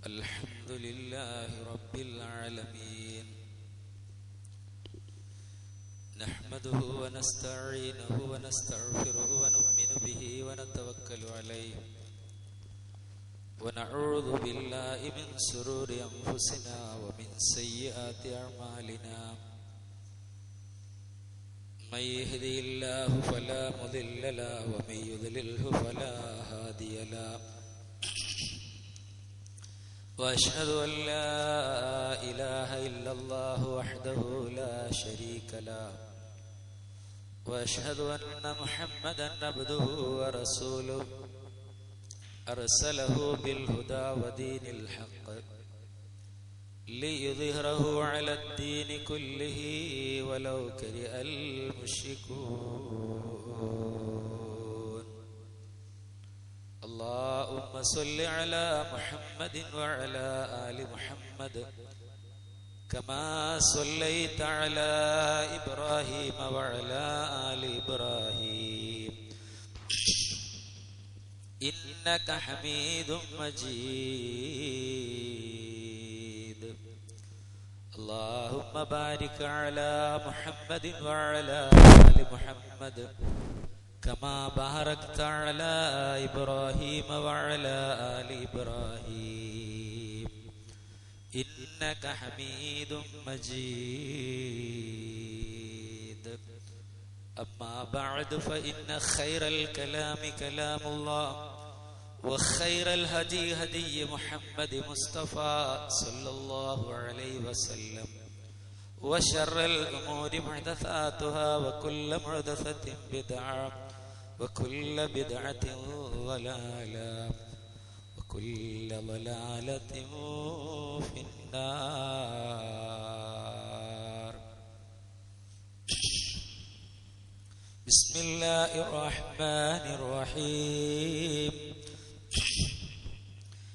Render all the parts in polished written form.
الحمد لله رب العالمين نحمده ونستعينه ونستغفره ونؤمن به ونتوكل عليه ونعوذ بالله من شرور أنفسنا ومن سيئات أعمالنا من يهده الله فلا مضل له ومن يضلله فلا هادي له وأشهد أن لا إله إلا الله وحده لا شريك له وأشهد أن محمدا عبده ورسوله أرسله بالهدى ودين الحق ليظهره على الدين كله ولو كره المشركون اللهم صل على محمد وعلى آل محمد كما صليت على إبراهيم وعلى آل إبراهيم إنك حميد مجيد اللهم بارك على محمد وعلى آل محمد كما باركت على إبراهيم وعلى آل إبراهيم إنك حميد مجيد أما بعد فإن خير الكلام كلام الله وخير الهدي هدي محمد مصطفى صلى الله عليه وسلم وشر الأمور محدثاتها وكل محدثة بدعة وكل بدعة ضلالة وكل ضلالة في النار. بسم الله الرحمن الرحيم.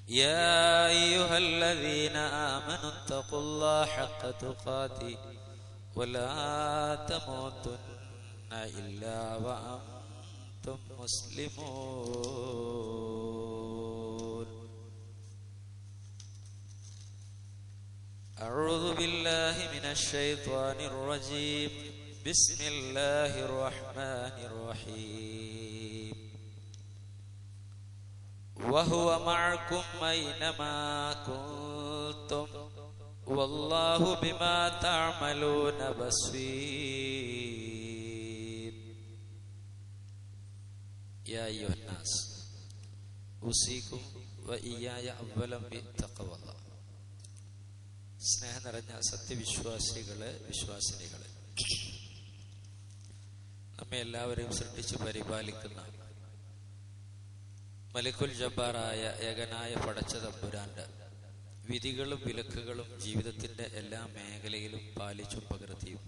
يا أيها الذين آمنوا اتقوا الله حق تقاته ولا تموتن إلا وأنتم مسلمون. أعوذ بالله من الشيطان الرجيم. بسم الله الرحمن الرحيم. وهو معكم أينما كنتم والله بما تعملون بصير. يا أيها الناس أوصيكم وإياي أولا بتقوى الله. സ്നേഹം നിറഞ്ഞ സത്യവിശ്വാസികളെ, വിശ്വാസിനികളെ, നമ്മെ എല്ലാവരെയും സൃഷ്ടിച്ച് പരിപാലിക്കുന്ന മലിക്കുൽ ജബ്ബാറായ ഏകനായ പടച്ച തമ്പുരാന്റെ വിധികളും വിലക്കുകളും ജീവിതത്തിന്റെ എല്ലാ മേഖലയിലും പാലിച്ചും പകർത്തിയും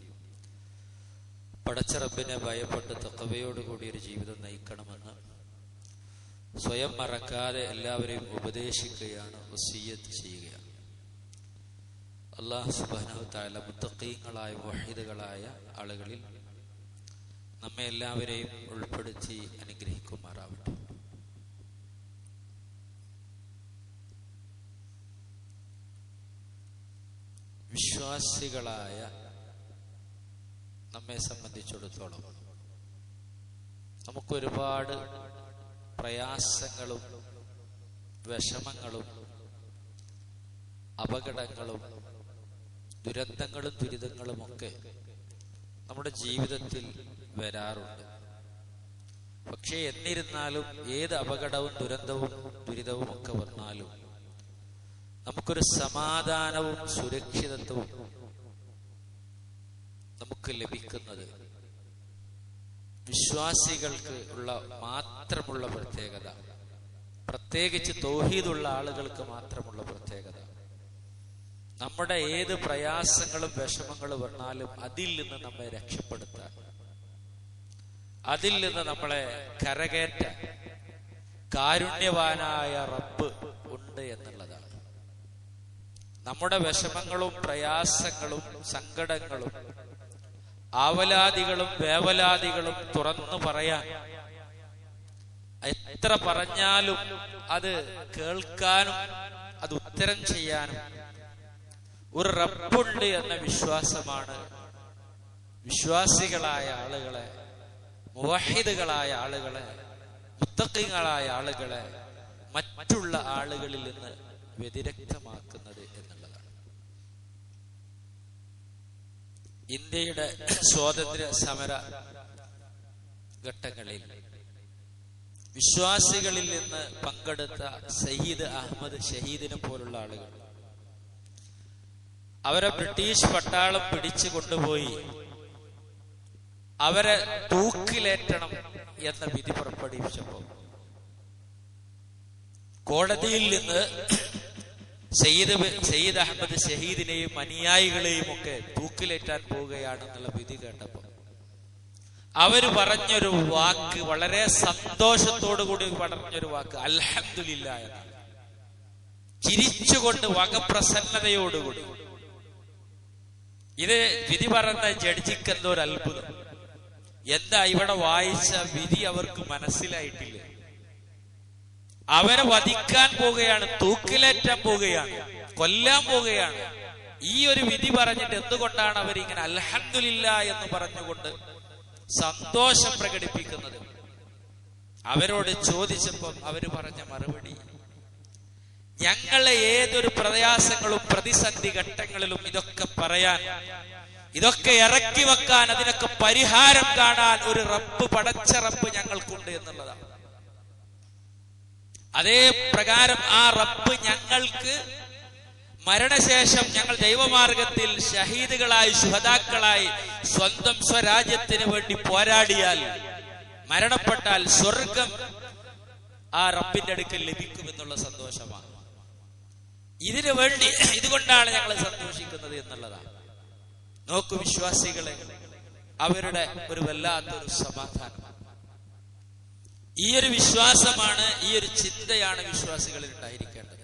പടച്ച റബ്ബിനെ ഭയപ്പെട്ട് തഖ്വയോടുകൂടി ഒരു ജീവിതം നയിക്കണമെന്ന് സ്വയം മറക്കാതെ എല്ലാവരെയും ഉപദേശിക്കുകയാണ്, വസിയ്യത്ത് ചെയ്യുകയാണ്. അല്ലാഹു സുബ്ഹാനഹു വ തആല മുത്തഖീങ്ങളായ മുവഹിദുകളായ ആളുകളിൽ നമ്മെ എല്ലാവരെയും ഉൾപ്പെടുത്തി അനുഗ്രഹിക്കുമാറാവട്ടെ. വിശ്വാസികളായ നമ്മെ സംബന്ധിച്ചിടത്തോളം നമുക്കൊരുപാട് പ്രയാസങ്ങളും വിഷമങ്ങളും അപകടങ്ങളും ദുരന്തങ്ങളും ദുരിതങ്ങളും ഒക്കെ നമ്മുടെ ജീവിതത്തിൽ വരാറുണ്ട്. പക്ഷേ എന്നിരുന്നാലും ഏത് അപകടവും ദുരന്തവും ദുരിതവും ഒക്കെ വന്നാലും നമുക്കൊരു സമാധാനവും സുരക്ഷിതത്വവും നമുക്ക് ലഭിക്കുന്നത് വിശ്വാസികൾക്ക് ഉള്ള മാത്രമുള്ള പ്രത്യേകത, പ്രത്യേകിച്ച് തൗഹീദുള്ള ആളുകൾക്ക് മാത്രമുള്ള പ്രത്യേകത. നമ്മുടെ ഏത് പ്രയാസങ്ങളും വിഷമങ്ങളും വന്നാലും അതിൽ നിന്ന് നമ്മെ രക്ഷപ്പെടുത്താൻ, അതിൽ നിന്ന് നമ്മളെ കരകയറ്റാൻ കാരുണ്യവാനായ റബ്ബ് ഉണ്ട് എന്നുള്ളതാണ്. നമ്മുടെ വിഷമങ്ങളും പ്രയാസങ്ങളും സങ്കടങ്ങളും ആവലാദികളും വേവലാദികളും തുറന്നു പറയാൻ എത്ര പറഞ്ഞാലും അത് കേൾക്കാനും അത് ഉത്തരം ചെയ്യാനും ഒരു റബ്ബുണ്ട് എന്ന വിശ്വാസമാണ് വിശ്വാസികളായ ആളുകളെ, മുവഹിദുകളായ ആളുകളെ, മുത്തഖീങ്ങളായ ആളുകളെ മറ്റുള്ള ആളുകളിൽ നിന്ന് വ്യതിരക്തമാക്കുന്നത് എന്നുള്ളതാണ്. ഇന്ത്യയുടെ സ്വാതന്ത്ര്യ സമര ഘട്ടങ്ങളിൽ വിശ്വാസികളിൽ നിന്ന് പങ്കെടുത്ത സയ്യിദ് അഹമ്മദ് ഷഹീദിനെ പോലുള്ള ആളുകൾ അവരെ ബ്രിട്ടീഷ് പട്ടാളം പിടിച്ചു കൊണ്ടുപോയി അവരെ തൂക്കിലേറ്റണം എന്ന വിധി പുറപ്പെടുവിച്ചപ്പോൾ കോടതിയിൽ നിന്ന് സയ്യിദ് അഹമ്മദ് ഷഹീദിനെയും അനുയായികളെയും ഒക്കെ തൂക്കിലേറ്റാൻ പോവുകയാണെന്നുള്ള വിധി കേട്ടപ്പോൾ അവര് പറഞ്ഞൊരു വാക്ക്, വളരെ സന്തോഷത്തോടു കൂടി പറഞ്ഞൊരു വാക്ക് അൽഹംദുലില്ലാ എന്നാണ്. ചിരിച്ചുകൊണ്ട് വകപ്രസന്നതയോടുകൂടി. ഇത് വിധി പറഞ്ഞ ജഡ്ജിക്ക് എന്തോ ഒരു അത്ഭുതം. എന്താ ഇവിടെ വായിച്ച വിധി അവർക്ക് മനസ്സിലായിട്ടില്ല. അവരെ വധിക്കാൻ പോവുകയാണ്, തൂക്കിലേറ്റാൻ പോവുകയാണ്, കൊല്ലാൻ പോവുകയാണ്. ഈ ഒരു വിധി പറഞ്ഞിട്ട് എന്തുകൊണ്ടാണ് അവരിങ്ങനെ അൽഹംദുലില്ലാ എന്ന് പറഞ്ഞുകൊണ്ട് സന്തോഷം പ്രകടിപ്പിക്കുന്നത്? അവരോട് ചോദിച്ചപ്പോൾ അവര് പറഞ്ഞ മറുപടി, ഞങ്ങളെ ഏതൊരു പ്രയാസങ്ങളും പ്രതിസന്ധി ഘട്ടങ്ങളിലും ഇതൊക്കെ പറയാൻ, ഇതൊക്കെ ഇറക്കി വെക്കാൻ, അതിനൊക്കെ പരിഹാരം കാണാൻ ഒരു റബ്ബ്, പടച്ച റബ്ബ് ഞങ്ങൾക്കുണ്ട് എന്നുള്ളതാണ്. അതേ പ്രകാരം ആ റബ്ബ് ഞങ്ങൾക്ക് മരണശേഷം ഞങ്ങൾ ദൈവമാർഗത്തിൽ ഷഹീദുകളായി, ശുഹദാക്കളായി സ്വന്തം സ്വരാജ്യത്തിന് വേണ്ടി പോരാടിയാൽ, മരണപ്പെട്ടാൽ സ്വർഗം ആ റബ്ബിന്റെ അടുക്കൽ ലഭിക്കുമെന്നുള്ള സന്തോഷമാണ്. ഇതിനു വേണ്ടി, ഇതുകൊണ്ടാണ് ഞങ്ങൾ സന്തോഷിക്കുന്നത് എന്നുള്ളതാണ്. നോക്കൂ വിശ്വാസികളെ, അവരുടെ ഒരു വല്ലാത്തൊരു സമാധാനം. ഈ ഒരു വിശ്വാസമാണ്, ഈ ഒരു ചിന്തയാണ് വിശ്വാസികളിൽ ഉണ്ടായിരിക്കേണ്ടത്.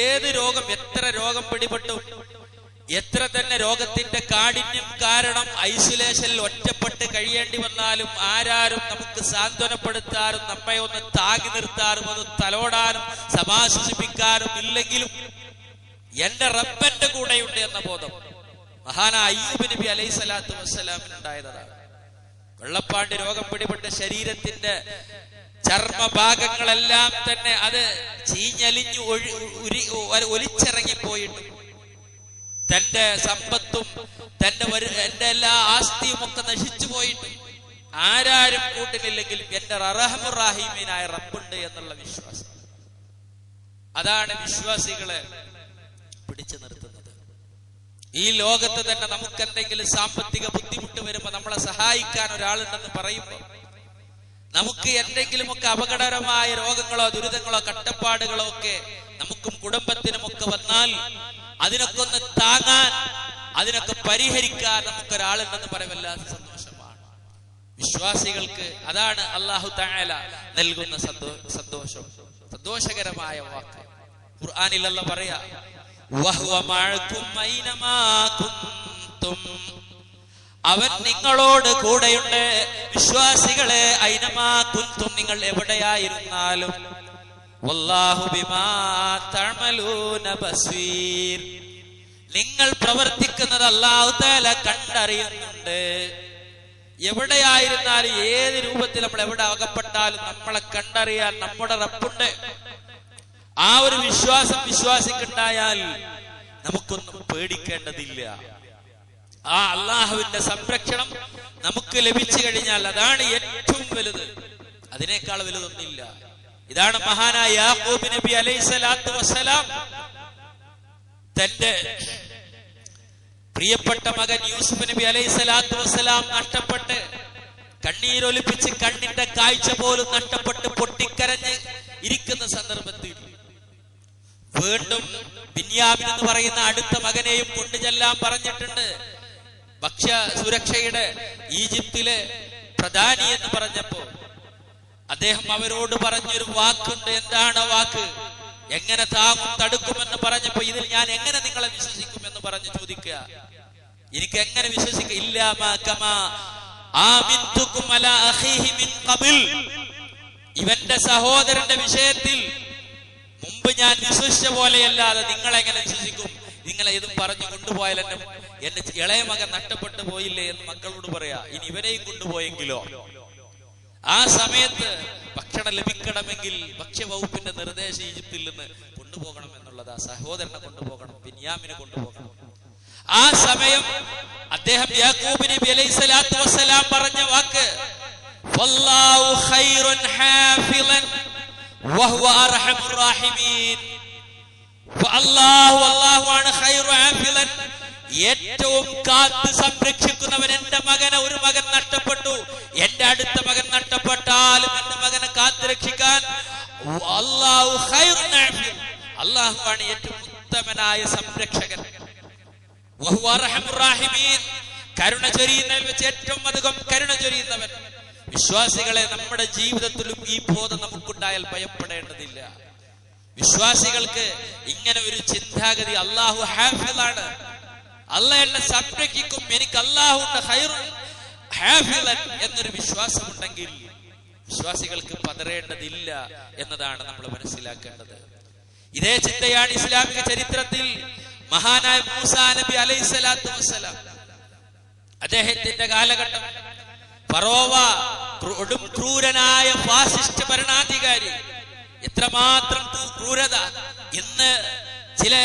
ഏത് രോഗം, എത്ര രോഗം പിടിപെട്ടു, എത്ര തന്നെ രോഗത്തിന്റെ കാഠിന്യം കാരണം ഐസൊലേഷനിൽ ഒറ്റപ്പെട്ട് കഴിയേണ്ടി വന്നാലും ആരാരും നമുക്ക് സാന്ത്വനപ്പെടുത്താനും നമ്മെ ഒന്ന് താങ്ങി നിർത്താനും ഒന്ന് തലോടാനും സമാശ്വസിപ്പിക്കാനും ഇല്ലെങ്കിലും എന്റെ റബ്ബന്റെ കൂടെയുണ്ട് എന്ന ബോധം മഹാനായ അയ്യൂബ് നബി അലൈഹി സ്വലാത്തു വസ്സലാമിനുണ്ടായതാണ്. വെള്ളപ്പാണ്ട് രോഗം പിടിപെട്ട ശരീരത്തിന്റെ ചർമ്മഭാഗങ്ങളെല്ലാം തന്നെ അത് ചീഞ്ഞലിഞ്ഞു ഒലിച്ചിറങ്ങിപ്പോയിട്ടും തന്റെ സമ്പത്തും എന്റെ എല്ലാ ആസ്തിയും ഒക്കെ നശിച്ചു പോയിട്ടും ആരാരും കൂട്ടിനില്ലെങ്കിലും എന്റെ റഹമുറാഹിമീനായ റബ്ബുണ്ട് എന്നുള്ള വിശ്വാസം, അതാണ് വിശ്വാസികളെ പിടിച്ചു നിർത്തുന്നത്. ഈ ലോകത്ത് തന്നെ നമുക്ക് എന്തെങ്കിലും സാമ്പത്തിക ബുദ്ധിമുട്ട് വരുമ്പോ നമ്മളെ സഹായിക്കാൻ ഒരാളുണ്ടെന്ന് പറയുമ്പോൾ, നമുക്ക് എന്തെങ്കിലുമൊക്കെ അപകടകരമായ രോഗങ്ങളോ ദുരിതങ്ങളോ കഷ്ടപ്പാടുകളോ ഒക്കെ നമുക്കും കുടുംബത്തിനുമൊക്കെ വന്നാൽ അതിനൊക്കെ ഒന്ന് താങ്ങാൻ, അതിനൊക്കെ പരിഹരിക്കാൻ നമുക്കൊരാളുണ്ടെന്ന് പറയാൻ വല്ലാത്ത സന്തോഷമാണ് വിശ്വാസികൾക്ക്. അതാണ് അല്ലാഹു തആല നൽകുന്ന സന്തോഷം, സന്തോഷകരമായ വാക്ക്. ഖുർആനിൽ അല്ലാഹു പറയാ, വഹുവ മഅകും ഐനമാ കുൻതും, അവൻ നിങ്ങളോട് കൂടെയുണ്ട്. വിശ്വാസികളെ, ഐനമാ കുൻതും, നിങ്ങൾ എവിടെയായിരുന്നാലും, വല്ലാഹു ബിമാ തഅമലൂന ബസീർ, നിങ്ങൾ പ്രവർത്തിക്കുന്നത് അല്ലാഹു തആല കണ്ടറിയുന്നുണ്ട്. എവിടെയായിരുന്നാലും, ഏത് രൂപത്തിൽ നമ്മൾ എവിടെ അകപ്പെട്ടാലും നമ്മളെ കണ്ടറിയാൻ നമ്മുടെ റബ്ബുണ്ട്. ആ ഒരു വിശ്വാസം വിശ്വാസിക്കുണ്ടായാൽ നമുക്കൊന്നും പേടിക്കേണ്ടതില്ല. ആ അള്ളാഹുവിന്റെ സംരക്ഷണം നമുക്ക് ലഭിച്ചു കഴിഞ്ഞാൽ അതാണ് ഏറ്റവും വലുത്, അതിനേക്കാൾ വലുതൊന്നില്ല. ഇതാണ് മഹാനായ യാക്കൂബ് നബി അലൈഹി സ്വലാത്തു വസ്സലാം തന്റെ പ്രിയപ്പെട്ട മകൻ യൂസുഫ് നബി അലൈഹി സ്വലാത്തു വസ്സലാം നഷ്ടപ്പെട്ട് കണ്ണീരൊലിപ്പിച്ച് കണ്ണിന്റെ കാഴ്ച പോലും നഷ്ടപ്പെട്ട് പൊട്ടിക്കരഞ്ഞ് ഇരിക്കുന്ന സന്ദർഭത്തിൽ വീണ്ടും ബിന്യാമിൻ എന്ന് പറയുന്ന അടുത്ത മകനെയും കൊണ്ടു ചെല്ലാൻ പറഞ്ഞിട്ടുണ്ട്. ഭക്ഷ്യ സുരക്ഷയുടെ ഈജിപ്തിലെ പ്രധാനി എന്ന് പറഞ്ഞപ്പോ അദ്ദേഹം അവരോട് പറഞ്ഞൊരു വാക്കുണ്ട്. എന്താണ് വാക്ക്? എങ്ങനെ താങ്ങും തടുക്കുമെന്ന് പറഞ്ഞപ്പോ, ഇതിൽ ഞാൻ എങ്ങനെ നിങ്ങളെ വിശ്വസിക്കും എന്ന് പറഞ്ഞ് ചോദിക്കുക. എനിക്ക് എങ്ങനെ വിശ്വസിക്കുക? ഇല്ലാ മാ കമാ ആമിൻതുകും അലാ അഖീഹി മിൻ ഖബൽ, ഇവന്റെ സഹോദരന്റെ വിഷയത്തിൽ മുമ്പ് ഞാൻ വിശ്വസിച്ച പോലെയല്ലാതെ നിങ്ങളെങ്ങനെ വിശ്വസിക്കും? നിങ്ങളെ ഇതും പറഞ്ഞു കൊണ്ടുപോയാൽ എന്റെ ഇളയ മകൻ നഷ്ടപ്പെട്ടു പോയില്ലേ എന്ന് മക്കളോട് പറയാ. ഇനി ഇവരെയും കൊണ്ടുപോയെങ്കിലോ? ആ സമയത്ത് ഭക്ഷണം ലഭിക്കണമെങ്കിൽ ഭക്ഷ്യവകുപ്പിന്റെ നിർദ്ദേശം ഈജിപ്തിൽ നിന്ന് കൊണ്ടുപോകണം എന്നുള്ളതാ. സഹോദരനെ കൊണ്ടുപോകണം, ബിന്യാമിനെ കൊണ്ടുപോകണം. ആ സമയം അദ്ദേഹം യാക്കൂബ് നബി അലൈഹി സ്വലാത്തു വസ്സലാം പറഞ്ഞ വാക്ക്, വല്ലാഹു ഖൈറുൻ ഹാഫിളൻ വഹുവ അർഹമുർ റഹീമീൻ. അല്ലാഹുവാണ് ഖൈറു ഹാഫിളൻ, ഏറ്റവും കാത്ത് സംരക്ഷിക്കുന്നവൻ. എന്റെ മകനെ, ഒരു മകൻ നഷ്ടപ്പെട്ടു, എന്റെ അടുത്ത മകൻ നഷ്ടപ്പെട്ടാലും എന്റെ മകനെ കാത്തു രക്ഷിക്കാൻ അല്ലാഹു ഖൈറുൻ ഹാഫിൾ, അല്ലാഹുവാണ് ഏറ്റവും ഉത്തമനായ സംരക്ഷകൻ. വഹുവ അർഹമുർ റഹീമീൻ, കരുണ ചൊരിയുന്നവരിൽ വെച്ച് ഏറ്റവും അധികം കരുണ ചൊരിയുന്നവൻ. വിശ്വാസികളെ, നമ്മുടെ ജീവിതത്തിലും ഈ ബോധം നമുക്കുണ്ടായാൽ ഭയപ്പെടേണ്ടതില്ല. വിശ്വാസികൾക്ക് ഇങ്ങനെ ഒരു ചിന്താഗതി, അല്ലാഹു ഹാഫിളാണ്, അല്ലാഹ് എന്നെ സംരക്ഷിക്കും, എനിക്ക് അല്ലാഹുവിന്റെ ഖൈറുൻ ഹാഫിളൻ എന്നൊരു വിശ്വാസമുണ്ടെങ്കിൽ വിശ്വാസികൾക്ക് പതറേണ്ടതില്ല എന്നതാണ് നമ്മൾ മനസ്സിലാക്കേണ്ടത്. ഇതേ ചിന്തയാണ് ഇസ്ലാമിക ചരിത്രത്തിൽ മഹാനായ മൂസാ നബി അലൈഹി സ്വലാത്തു വസ്സലാം, അദ്ദേഹത്തിന്റെ കാലഘട്ടം ഫറോവ, ക്രൂരനായ ഫാസിസ്റ്റ് ഭരണാധികാരി. എത്രമാത്രം ക്രൂരത! ഇന്ന് ചില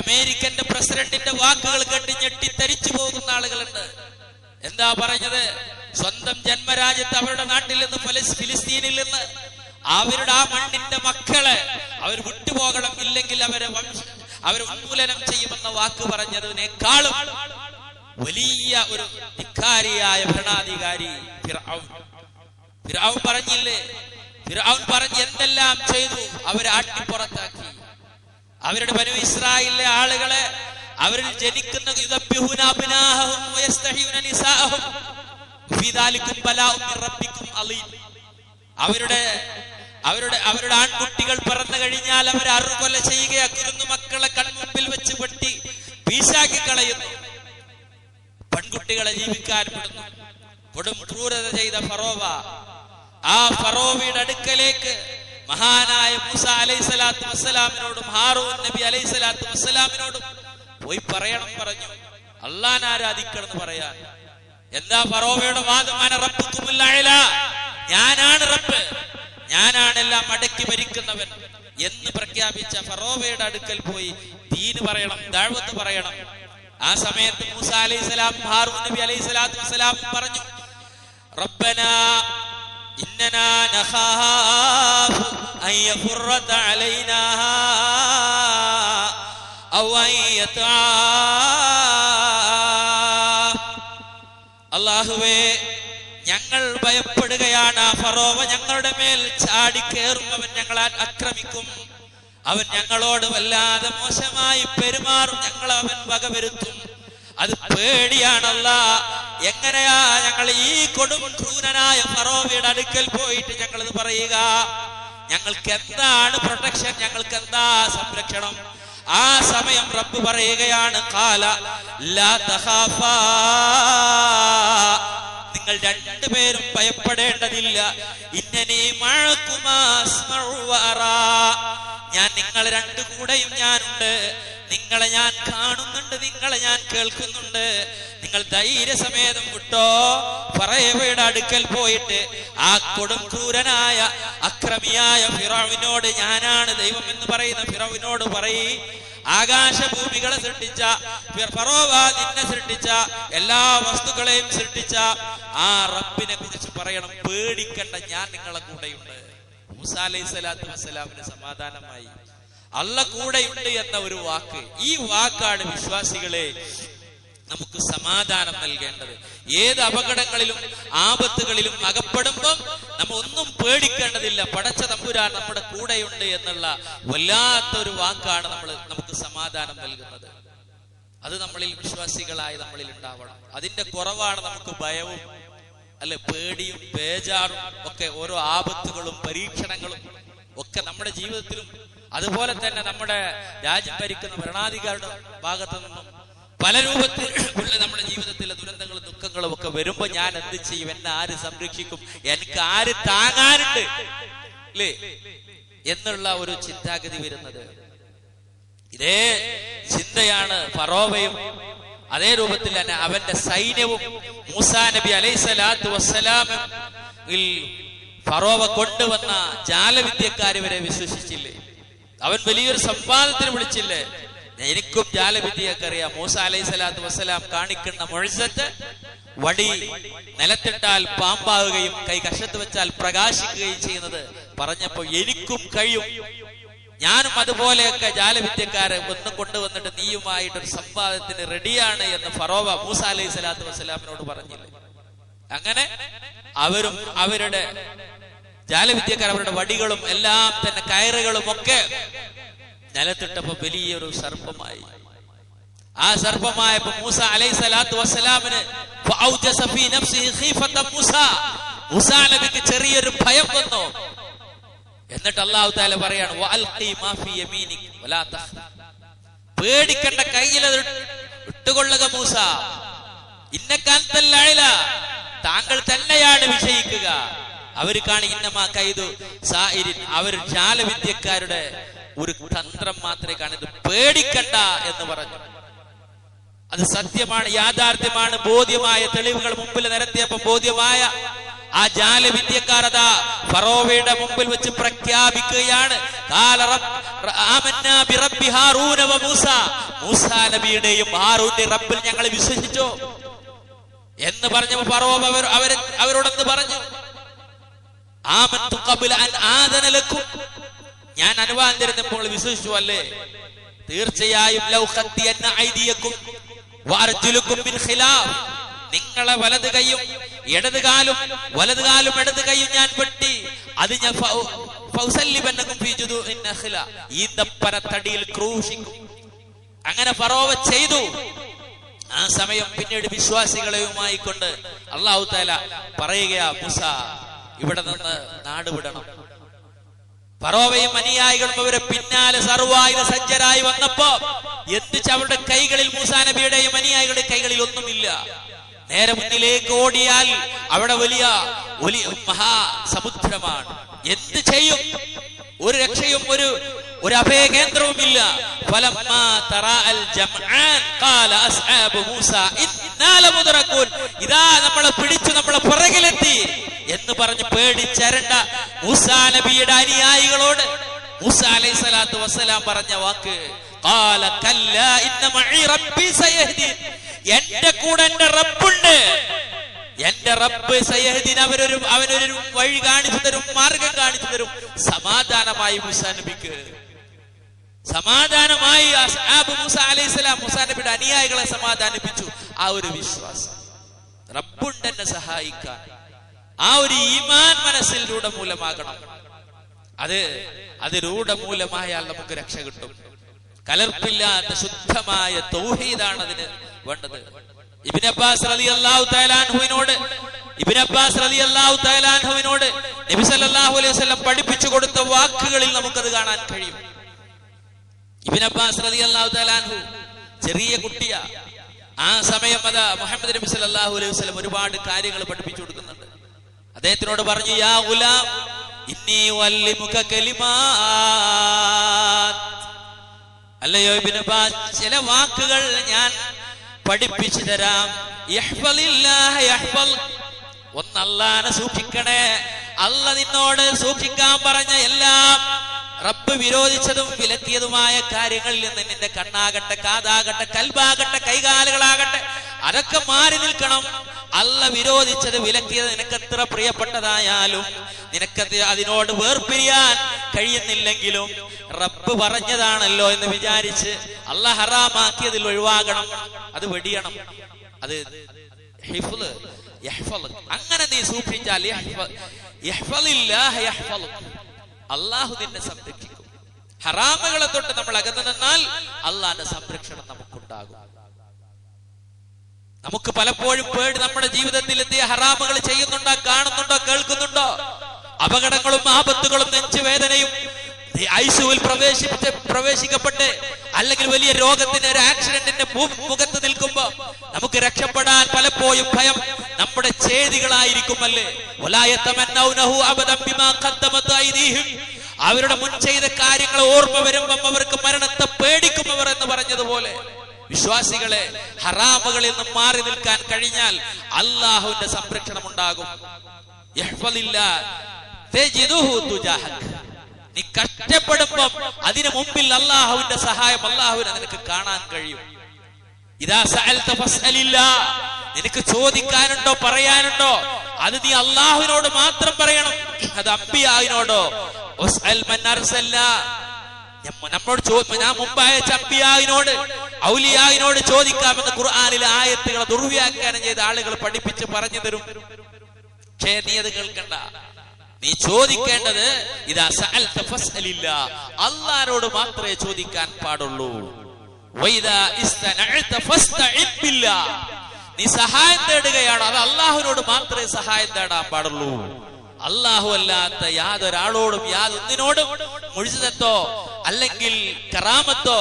അമേരിക്കന്റെ പ്രസിഡന്റിന്റെ വാക്കുകൾ കേട്ട് ഞെട്ടിത്തരിച്ചു പോകുന്ന ആളുകളുണ്ട്. എന്താ പറഞ്ഞത്? സ്വന്തം ജന്മരാജ്യത്ത്, അവരുടെ നാട്ടിൽ നിന്ന്, ഫിലിസ്തീനിൽ നിന്ന് അവരുടെ ആ മണ്ണിന്റെ മക്കളെ അവർ വിട്ടുപോകണം, ഇല്ലെങ്കിൽ അവരെ ഉന്മൂലനം ചെയ്യുമെന്ന വാക്ക് പറഞ്ഞതിനേക്കാളും വലിയ ഒരു ധിക്കാരിയായ ഭരണാധികാരി ഫിർഔൻ പറഞ്ഞില്ലേ? ഫിർഔൻ പറഞ്ഞ് എന്തെല്ലാം ചെയ്തു? അവരെ ആട്ടിപ്പുറത്താക്കി. അവരുടെ ബനൂ ഇസ്രായേലിലെ ആളുകളെ, അവരിൽ ജനിക്കുന്ന യുദബ്ബിഹൂന അബ്നാഹും വയസ്തഹീന നിസാഅഹും ഫീ ദാലികും ബലാഉം മിർ റബ്ബികും അലീം. അവരുടെ ആൺകുട്ടികൾ പിറന്നു കഴിഞ്ഞാൽ അവരെ അറുകൊല ചെയ്യുകയാക്കുന്നു, മക്കളെ കൺമുമ്പിൽ വെച്ച് വെട്ടി പീശാക്കി കളയുന്നു, പെൺകുട്ടികളെ ജീവിക്കാൻ വിടുന്നു. കൊടും ക്രൂരത ചെയ്ത ഫറോവ, ആ ഫറോവയുടെ അടുക്കലേക്ക് മഹാനായ മൂസാ അലൈഹി സ്വലാത്തു വസ്സലാമിനോടും ഹാറൂൻ നബി അലൈഹി സ്വലാത്തു വസ്സലാമിനോടും പോയി പറയണം പറഞ്ഞു, അള്ളാഹനെ ആരാധിക്കണം എന്ന് പറയാൻ. എന്താ ഫറോവയുടെ വാദം? അന റബ്ബുക്കുമുൽ അഅ്ല, ഞാനാണ് റബ്ബ്, ഞാനാണ് എല്ലാം അടക്കി ഭരിക്കുന്നവൻ എന്ന് പ്രഖ്യാപിച്ച ഫറോവയുടെ അടുക്കൽ പോയി ദീന് പറയണം, ദഅവത്ത് പറയണം. ആ സമയത്ത് മൂസാ അലൈഹി സ്വലാം ഹാറൂൻ നബി അലൈഹി സ്വലാത്തു വസ്സലാം പറഞ്ഞു, റബ്ബനാ ഇന്നനാ നഖാഫു അൻ യഫുറത അലൈനാ ഔ അൻ യതആ. അല്ലാഹുവേ, ഞങ്ങൾ ഭയപ്പെടുകയാണ്, ഫറോവ ഞങ്ങളുടെ മേൽ ചാടിക്കേറും, അവൻ ഞങ്ങളെ ആക്രമിക്കും, അവൻ ഞങ്ങളോട് വല്ലാതെ മോശമായി പെരുമാറും, ഞങ്ങൾ അവൻ വകവരുത്തും. അത് പേടിയാണല്ല. എങ്ങനെയാ ഞങ്ങൾ ഈ കൊടും ക്രൂരനായ ഫറോവയുടെ അടുക്കൽ പോയിട്ട് ഞങ്ങളത് പറയുക? ഞങ്ങൾക്ക് എന്താണ് പ്രൊട്ടക്ഷൻ? ഞങ്ങൾക്ക് എന്താ സംരക്ഷണം? ആ സമയം റബ്ബ് പറയുകയാണ്, ഖാല ലാ തഖാഫാ, നിങ്ങൾ രണ്ടുപേരും ഭയപ്പെടേണ്ടതില്ല. ഇന്നനീ മഅകുമാ അസ്മഉ വഅറാ, ഞാൻ നിങ്ങൾ രണ്ടു കൂടെയും ഞാനുണ്ട്. നിങ്ങളെ ഞാൻ കാണുന്നുണ്ട്, നിങ്ങളെ ഞാൻ കേൾക്കുന്നുണ്ട്. നിങ്ങൾ ധൈര്യസമേതം വിട്ടോ. ഫറോവയുടെ അടുക്കൽ പോയിട്ട് ആ കൊടും ക്രൂരനായ അക്രമിയായ ഫിറഔനോട്, ഞാനാണ് ദൈവം എന്ന് പറയുന്ന ഫിറഔനോട് പറയ്, ആകാശഭൂമികളെ സൃഷ്ടിച്ച ഫറോവ, നിന്നെ സൃഷ്ടിച്ച എല്ലാ വസ്തുക്കളെയും സൃഷ്ടിച്ച ആ റബ്ബിനെ കുറിച്ച് പറയണം, പേടിക്കണ്ട, ഞാൻ നിങ്ങളെ കൂടെയുണ്ട്. മൂസാ അലൈഹി സ്വലാത്തു വസ്സലാമിന് സമാധാനമായി. അല്ലാഹ് കൂടെയുണ്ട് എന്ന ഒരു വാക്ക്, ഈ വാക്കാണ് വിശ്വാസികളെ നമുക്ക് സമാധാനം നൽകേണ്ടത്. ഏത് അപകടങ്ങളിലും ആപത്തുകളിലും അകപ്പെടുമ്പം നമ്മൾ ഒന്നും പേടിക്കേണ്ടതില്ല, പടച്ച തമ്പുരാൻ നമ്മുടെ കൂടെയുണ്ട് എന്നുള്ള വല്ലാത്തൊരു വാക്കാണ് നമുക്ക് സമാധാനം നൽകുന്നത്. അത് നമ്മളിൽ വിശ്വാസികളായി നമ്മളിൽ ഉണ്ടാവണം. അതിന്റെ കുറവാണ് നമുക്ക് ഭയവും അല്ലെ പേടിയും ബേജാറും ഒക്കെ, ഓരോ ആപത്തുകളും പരീക്ഷണങ്ങളും ഒക്കെ നമ്മുടെ ജീവിതത്തിലും, അതുപോലെ തന്നെ നമ്മുടെ രാജ്യം ഭരിക്കുന്ന ഭരണാധികാരിയുടെ ഭാഗത്തു നിന്നും പല രൂപത്തിലുള്ള നമ്മുടെ ജീവിതത്തിലെ ദുരന്തങ്ങളും ദുഃഖങ്ങളും ദുഃഖങ്ങളും ഒക്കെ വരുമ്പോ ഞാൻ എന്ത് ചെയ്യും? എന്നെ ആര് സംരക്ഷിക്കും? എനിക്ക് ആര് താങ്ങാനുണ്ട് അല്ലേ എന്നുള്ള ഒരു ചിന്താഗതി വരുന്നത്. ഇതേ ചിന്തയാണ് ഫറോവയും അതേ രൂപത്തിൽ തന്നെ അവന്റെ സൈന്യവും മൂസാ നബി അലൈഹിസ്സലാത്തു വസ്സലാമും ഫറോവ കൊണ്ടുവന്ന ജാലവിദ്യക്കാര് വരെ വിശ്വസിച്ചില്ലേ? അവൻ വലിയൊരു സംവാദത്തിന് വിളിച്ചില്ലേ? എനിക്കും ജാലവിദ്യയൊക്കെ അറിയാം. മൂസാ അലൈഹിസ്സലാത്തു വസ്സലാം കാണിക്കുന്ന മുഅ്ജിസത്ത്, വടി നിലത്തിട്ടാൽ പാമ്പാവുകയും കൈ കഷത്ത് വെച്ചാൽ പ്രകാശിക്കുകയും ചെയ്യുന്നത് പറഞ്ഞപ്പോ എനിക്കും കഴിയും, ഞാനും അതുപോലെയൊക്കെ ജാലവിദ്യക്കാരെ ഒന്ന് കൊണ്ടുവന്നിട്ട് നീയുമായിട്ടൊരു സംവാദത്തിന് റെഡിയാണ് എന്ന് ഫറോവ മൂസാ അലൈഹിസ്സലാത്തു വസ്സലാമിനോട് പറഞ്ഞില്ലേ? അങ്ങനെ അവരും അവരുടെ ജാലവിദ്യക്കാർ അവരുടെ വടികളും എല്ലാം തന്നെ കയറുകളും ഒക്കെ നിലത്തിട്ടപ്പോ വലിയൊരു സർപ്പമായി. ആ സർപ്പമായപ്പോ മൂസാ അലൈഹിസ്സലാത്തു വസ്സലാമിന് മൂസാ നബിക്ക് ചെറിയൊരു ഭയം വന്നു. എന്നിട്ട് അല്ലാഹു തആല പറയാണ്, പേടിക്കണ്ട, കയ്യിൽ ഇട്ടുകൊള്ളുക മൂസ, ഇന്നകാന്തല്ല, താങ്കൾ തന്നെയാണ് വിജയിക്കുക. അവര് കാണി ഇന്നമാ കൈദു സായിരിൻ, അവർ ജാലവിദ്യക്കാരുടെ ഒരു തന്ത്രം മാത്രമേ കാണുന്നത്. പേടിക്കണ്ട എന്ന് പറഞ്ഞു. അത് സത്യമാണ്, യാഥാർത്ഥ്യമാണ്. ബോധ്യമായ തെളിവുകൾ മുമ്പിൽ നിരത്തിയപ്പോ ബോധ്യമായ ആ ജാലവിദ്യക്കാർ അതാ ഫറോവയുടെ മുമ്പിൽ വെച്ച് പ്രഖ്യാപിക്കുകയാണ്, മൂസാ നബിയുടെയും ഹാറൂന്റെ റബ്ബിൽ ഞങ്ങൾ വിശ്വസിച്ചു എന്ന് പറഞ്ഞപ്പോ ഫറോവ അവരോടൊന്ന് പറഞ്ഞു, ആമന്തു ഖബ്ല അൻ ആദന ലക്കും, ഞാൻ അനുവാദം തരുന്നപ്പോൾ വിശ്വസിച്ചു അല്ലേ? തീർച്ചയായും ലൗ ഖത്തിയന്ന ഐദിയക്കും വഅർജുലുക്കും മിൻ ഖിലാഫ്, നിങ്ങളെ വലത് കൈയും ഇടത് കാലും വലത് കാലും ഇടത് കൈയും ഞാൻ വെട്ടി അത് ഞാൻ ഈന്തപ്പനത്തടിയിൽ ക്രൂശിക്കും. അങ്ങനെ ഫറോവ ചെയ്തു. ആ സമയം പിന്നീട് വിശ്വാസികളെയുമായി കൊണ്ട് അല്ലാഹു തആല പറയുകയാ, മൂസ ഇവിടെ നിന്ന് നാടുവിടണം. ഫറോവയും അനുയായികളും അവരെ പിന്നാലെ സർവായുധ സജ്ജരായി വന്നപ്പോ എത്തിച്ച് അവരുടെ കൈകളിൽ, മൂസാ നബിയുടെയും അനുയായികളുടെ കൈകളിൽ ഒന്നുമില്ല. നേരെ മുന്നിലേക്ക് ഓടിയാൽ അവിടെ വലിയ മഹാസമുദ്രമാണ്. എന്ത് ചെയ്യും? ഒരു രക്ഷയും ഒരു അഭയകേന്ദ്രവുമില്ല. ഇതാ നമ്മളെ പിടിച്ചു, നമ്മളെ പുറകിലെത്തി എന്ന് പറഞ്ഞ് പേടിച്ചരണ്ട മൂസാ നബിയുടെ അനുയായികളോട് മൂസാ അലൈഹിസ്സലാത്തു വസ്സലാം പറഞ്ഞ വാക്ക്, ഖാല കല്ലാ ഇന്ന മഈ റബ്ബി സയഹ്ദീൻ, എന്റെ കൂടെ എന്റെ റബ്ബുണ്ട്, എന്റെ റബ്ബ് സയഹ്ദീൻ, അവനൊരു വഴി കാണിച്ചു തരും, മാർഗം കാണിച്ചു തരും. സമാധാനമായി മൂസാ നബിക്ക്, സമാധാനമായി അസ്ഹാബ് മൂസാ അലൈഹിസ്സലാം മൂസാ നബിയുടെ അനുയായികളെ സമാധാനിപ്പിച്ചു. ആ ഒരു വിശ്വാസം, റബ്ബുണ്ട് എന്നെ സഹായിക്കാൻ, ആ ഒരു ഈമാൻ മനസ്സിൽ രൂഢമൂലമാകണം. അത് രൂഢമൂലമായാൽ നമുക്ക് രക്ഷ കിട്ടും. കലർപ്പില്ലാത്ത ശുദ്ധമായ തൗഹീദാണ് അതിന് വേണ്ടത്. ഇബ്നു അബ്ബാസ് റളിയല്ലാഹു തആല അൻഹുവിനോട് നബി സല്ലല്ലാഹു അലൈഹി വസല്ലം പഠിപ്പിച്ചു കൊടുത്ത വാക്കുകളിൽ നമുക്കത് കാണാൻ കഴിയും. ഇബ്നു അബ്ബാസ് റളിയല്ലാഹു തആല അൻഹു ചെറിയ കുട്ടിയാ. ആ സമയം അതാ മുഹമ്മദ് നബി സല്ലല്ലാഹു അലൈഹി വസല്ലം ഒരുപാട് കാര്യങ്ങൾ പഠിപ്പിച്ചു കൊടുക്കുന്നുണ്ട്. അദ്ദേഹത്തിനോട് പറഞ്ഞു, യാ ഗുലാം ഇന്നി വല്ലിമുക കലിമാത്ത്, അല്ലയോ ഇബ്നു അബ്ബാസ്, ചില വാക്കുകൾ ഞാൻ പഠിപ്പിച്ചു തരാം. ഒന്ന് അല്ലാഹനെ സൂക്ഷിക്കണേ. അല്ല നിന്നോട് സൂക്ഷിക്കാൻ പറഞ്ഞ എല്ലാം, റബ്ബ് വിരോധിച്ചതും വിലക്കിയതുമായ കാര്യങ്ങളിൽ നിന്ന് നിന്റെ കണ്ണാകട്ടെ, കാതാകട്ടെ, കൽബാകട്ടെ, കൈകാലുകളാകട്ടെ, അതൊക്കെ മാറി നിൽക്കണം. അല്ല വിരോധിച്ചത് വിലക്കിയത് നിനക്കെത്ര പ്രിയപ്പെട്ടതായാലും നിനക്കത് അതിനോട് വേർപിരിയാൻ കഴിയുന്നില്ലെങ്കിലും റബ്ബ് പറഞ്ഞതാണല്ലോ എന്ന് വിചാരിച്ച് അല്ല ഹറാമാക്കിയതിൽ ഒഴിവാകണം, അത് വെടിയണം. അത് അങ്ങനെ നീ സൂക്ഷിച്ചാൽ അല്ലാഹു നിന്നെ സംരക്ഷിക്കും. ഹറാമുകളെ തൊട്ട് നമ്മൾ അകന്നു നിന്നാൽ അല്ലാഹുവിന്റെ സംരക്ഷണം നമുക്കുണ്ടാകും. നമുക്ക് പലപ്പോഴും പേടി നമ്മുടെ ജീവിതത്തിൽ എത്തിയ ഹറാമുകൾ ചെയ്യുന്നുണ്ടോ, കാണുന്നുണ്ടോ, കേൾക്കുന്നുണ്ടോ? അപകടങ്ങളും ആപത്തുകളും നെഞ്ചുവേദനയും ഐസിയുവിൽ പ്രവേശിക്കപ്പെട്ട് അല്ലെങ്കിൽ വലിയ രോഗത്തിന്റെ ഒരു ആക്സിഡന്റിന്റെ മുഖത്ത് നിൽക്കുമ്പോ നമുക്ക് രക്ഷപ്പെടാൻ പലപ്പോഴും ഭയം നമ്മുടെ ചെയ്തികളായിരിക്കുമല്ലേ. അവരുടെ മുൻ ചെയ്ത കാര്യങ്ങൾ ഓർമ്മ വരുമ്പം അവർക്ക് മരണത്തെ പേടിക്കുമവർ എന്ന് പറഞ്ഞതുപോലെ വിശ്വാസികളെ ഹറാമുകളിൽ നിന്നും മാറി നിൽക്കാൻ കഴിഞ്ഞാൽ അള്ളാഹുവിന്റെ സംരക്ഷണം ഉണ്ടാകും. നീ കഷ്ടപ്പെടുമ്പോ അതിനു മുമ്പിൽ അള്ളാഹുവിന്റെ സഹായം അള്ളാഹുവിനെ നിനക്ക് കാണാൻ കഴിയും. ഇദാ സഅൽത ഫസ്അലില്ലാ, നിനക്ക് ചോദിക്കാനുണ്ടോ പറയാനുണ്ടോ അത് നീ അള്ളാഹുവിനോട് മാത്രം പറയണം. അത് അംബിയാവിനോടോ നമ്മോട് ഞാൻ മുമ്പ് അയച്ച അംബിയാവിനോട് ഔലിയാവിനോട് ചോദിക്കാമെന്ന് ഖുർആനിലെ ആയത്തുകളെ ദുർവ്യാഖ്യാനം ചെയ്ത ആളുകൾ പഠിപ്പിച്ച് പറഞ്ഞു തരും. പക്ഷേ നീ അത് കേൾക്കണ്ട. നീ ചോദിക്കേണ്ടത് ഇദാ സഅൽത ഫസ്അലില്ലാ, അല്ലാഹുവോട് മാത്രമേ ചോദിക്കാൻ പാടുള്ളൂ. വഇദാ ഇസ്തനഅത ഫസ്തഇൻ ബില്ലാ, നീ സഹായം തേടുകയാണ് അത് അല്ലാഹുവിനോട് മാത്രമേ സഹായം തേടാൻ പാടുള്ളൂ. അല്ലാഹു അല്ലാത്ത യാതൊരാളോടും യാതൊന്നിനോടും മുഅ്ജിസത്തോ അല്ലെങ്കിൽ കറാമത്തോ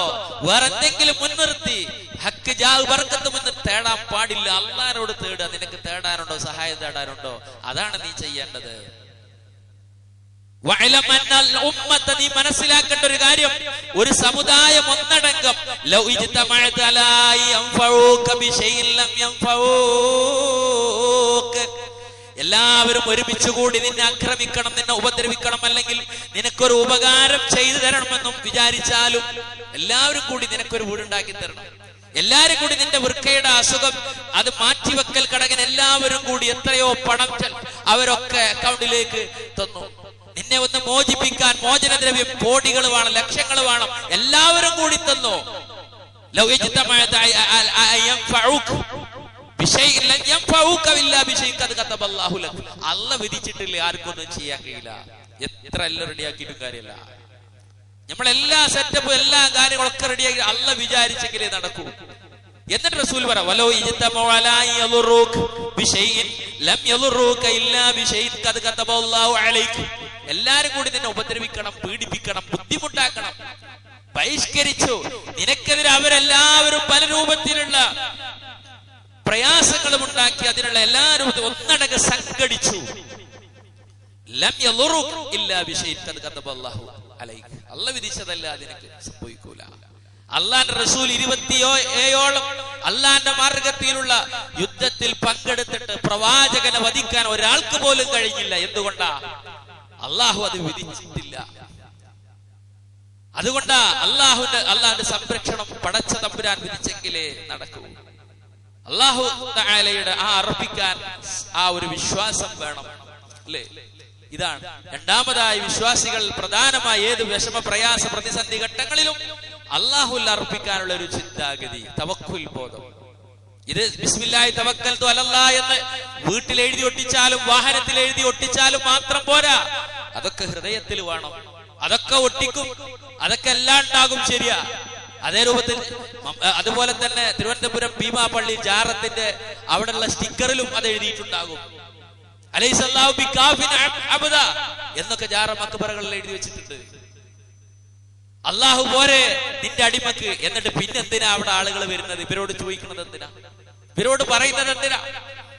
വേറെന്തെങ്കിലും മുൻനിർത്തി ഹക്ക് ജാഹ് ബർക്കത്ത് മുൻനിർത്തി തേടാൻ പാടില്ല. അല്ലാഹുവോട് തേടുക. നിനക്ക് തേടാനുണ്ടോ സഹായം തേടാനുണ്ടോ അതാണ് നീ ചെയ്യേണ്ടത്. നീ മനസ്സിലാക്കേണ്ട ഒരു കാര്യം, ഒരു സമുദായം ഒന്നടങ്കം എല്ലാവരും ഒരുമിച്ച് കൂടി നിന്നെ ആക്രമിക്കണം, നിന്നെ ഉപദ്രവിക്കണം, അല്ലെങ്കിൽ നിനക്കൊരു ഉപകാരം ചെയ്തു തരണമെന്നും വിചാരിച്ചാലും എല്ലാവരും കൂടി നിനക്കൊരു വീടുണ്ടാക്കി തരണം, എല്ലാരും കൂടി നിന്റെ വൃക്കയുടെ അസുഖം അത് മാറ്റിവെക്കൽ ഘടകൻ എല്ലാവരും കൂടി എത്രയോ പണം അവരൊക്കെ അക്കൗണ്ടിലേക്ക് തന്നു. നിന്നെ ഒന്ന് മോചിപ്പിക്കാൻ മോചനദ്രവ്യം കോടികൾ വേണം, ലക്ഷങ്ങൾ വേണം, എല്ലാവരും കൂടി തന്നു. അല്ല വിധിച്ചിട്ടില്ല ആർക്കൊന്നും ചെയ്യാൻ കഴിയില്ല. എത്ര എല്ലാം റെഡിയാക്കിയിട്ടും കാര്യമില്ല. നമ്മളെല്ലാ സെറ്റപ്പും എല്ലാ കാര്യങ്ങളൊക്കെ റെഡിയാക്കി അല്ല വിചാരിച്ചെങ്കിലേ നടക്കൂ. എന്നിട്ട് റസൂൽ പറ എല്ലാരും കൂടി നിന്നെ ഉപദ്രവിക്കണം, പീഡിപ്പിക്കണം, ബുദ്ധിമുട്ടാക്കണം, ബഹിഷ്കരിച്ചു, നിനക്കെതിരെ അവരെല്ലാവരും പല രൂപത്തിലുള്ള പ്രയാസങ്ങളും ഉണ്ടാക്കി, അതിനുള്ള എല്ലാവരും ഒന്നടങ്കം സംഘടിച്ചു. അല്ല വിധിച്ചതല്ല നിനക്ക് സംഭവിക്കൂല. അള്ളാന്റെ റസൂൽ 27ഓളം അള്ളാന്റെ മാർഗത്തിലുള്ള യുദ്ധത്തിൽ പങ്കെടുത്തിട്ട് പ്രവാചകനെ വധിക്കാൻ ഒരാൾക്ക് പോലും കഴിഞ്ഞില്ല. എന്തുകൊണ്ടാ? അള്ളാഹു അത് വിധിച്ചിട്ടില്ല. അതുകൊണ്ടാ അള്ളാഹുന്റെ സംരക്ഷണം പടച്ച തമ്പുരാൻ വിധിച്ചെങ്കിലേ നടക്കൂ. അള്ളാഹു തആലയുടെ ആ അർപ്പിക്കാൻ ആ ഒരു വിശ്വാസം വേണം, അല്ലേ? ഇതാണ് രണ്ടാമതായി വിശ്വാസികൾ പ്രധാനമായി ഏത് വിഷമ പ്രയാസ പ്രതിസന്ധി ഘട്ടങ്ങളിലും അള്ളാഹുൽ അർപ്പിക്കാനുള്ള ഒരു ചിന്താഗതി, തവക്കുൽ ബോധം. ഇത് ബിസ്മില്ലാഹി തവക്കൽതു അലല്ലാഹ് എന്ന് വീട്ടിൽ എഴുതി ഒട്ടിച്ചാലും വാഹനത്തിൽ എഴുതി ഒട്ടിച്ചാലും മാത്രം പോരാ, അതൊക്കെ ഹൃദയത്തിൽ വേണം. അതൊക്കെ ഒട്ടിക്കും, അതൊക്കെ എല്ലാം ഉണ്ടാകും, ശരിയാ. അതേ രൂപത്തിൽ അതുപോലെ തന്നെ തിരുവനന്തപുരം ഭീമാപള്ളി ജാറത്തിന്റെ അവിടെയുള്ള സ്റ്റിക്കറിലും അത് എഴുതിയിട്ടുണ്ടാകും. അലൈഹിസ്സലാഹു ബികാഫിൻ അബ്ദ എന്നൊക്കെ ജാറ മക്ബറകളിൽ എഴുതി വെച്ചിട്ടുണ്ട്. അള്ളാഹു പോരെ നിന്റെ അടിമക്ക്. എന്നിട്ട് പിന്നെന്തിനാ അവിടെ ആളുകൾ വരുന്നത്? ഇവരോട് ചോദിക്കുന്നത് എന്തിനാ? ഇവരോട് പറയുന്നത് എന്തിനാ?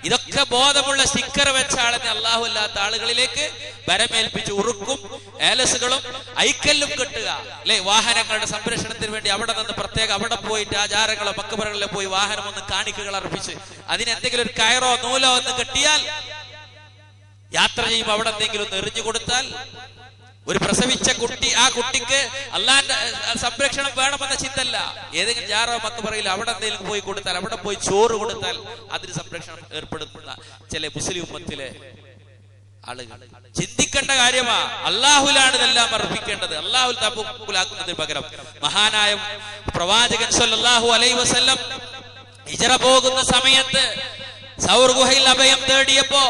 ഇതൊക്കെ ബോധമുള്ള സ്റ്റിക്കർ വെച്ച ആളെന്നെ അള്ളാഹു അല്ലാത്ത ആളുകളിലേക്ക് വരമേൽപ്പിച്ച് ഉറുക്കും ഏലസുകളും ഐക്കല്ലും കെട്ടുക, അല്ലെ? വാഹനങ്ങളുടെ സംരക്ഷണത്തിന് വേണ്ടി അവിടെ നിന്ന് പ്രത്യേകം അവിടെ പോയിട്ട് ആചാരങ്ങളോ മക്കബറകളിൽ പോയി വാഹനം ഒന്ന് കാണിക്കകൾ അർപ്പിച്ച് അതിനെന്തെങ്കിലും ഒരു കയറോ നൂലോ ഒന്ന് കെട്ടിയാൽ, യാത്ര ചെയ്യുമ്പോൾ അവിടെ എന്തെങ്കിലും ഒന്ന് എറിഞ്ഞു കൊടുത്താൽ, ഒരു പ്രസവിച്ച കുട്ടി, ആ കുട്ടിക്ക് അള്ളാന്റെ സംരക്ഷണം വേണമെന്ന ചിന്തല്ല. ഏതെങ്കിലും ജാറോ മക്ബറയിൽ അവിടെ എന്തെങ്കിലും പോയി കൊടുത്താൽ, അവിടെ പോയി ചോറ് കൊടുത്താൽ അതിന് സംരക്ഷണം ഏർപ്പെടുത്തുന്ന ചില മുസ്ലിം ഉമ്മത്തിലെ ആളുകൾ ചിന്തിക്കേണ്ട കാര്യമാ. അള്ളാഹുലാണ് ഇതെല്ലാം അർപ്പിക്കേണ്ടത്. അള്ളാഹുൽ തബുക്കുലാക്കുന്നതിന് പകരം മഹാനായ പ്രവാചകൻ സല്ലല്ലാഹു അലൈഹി വസല്ലം ഹിജ്റ പോകുന്ന സമയത്ത് സൗർ ഗുഹയിൽ അഭയം തേടിയപ്പോ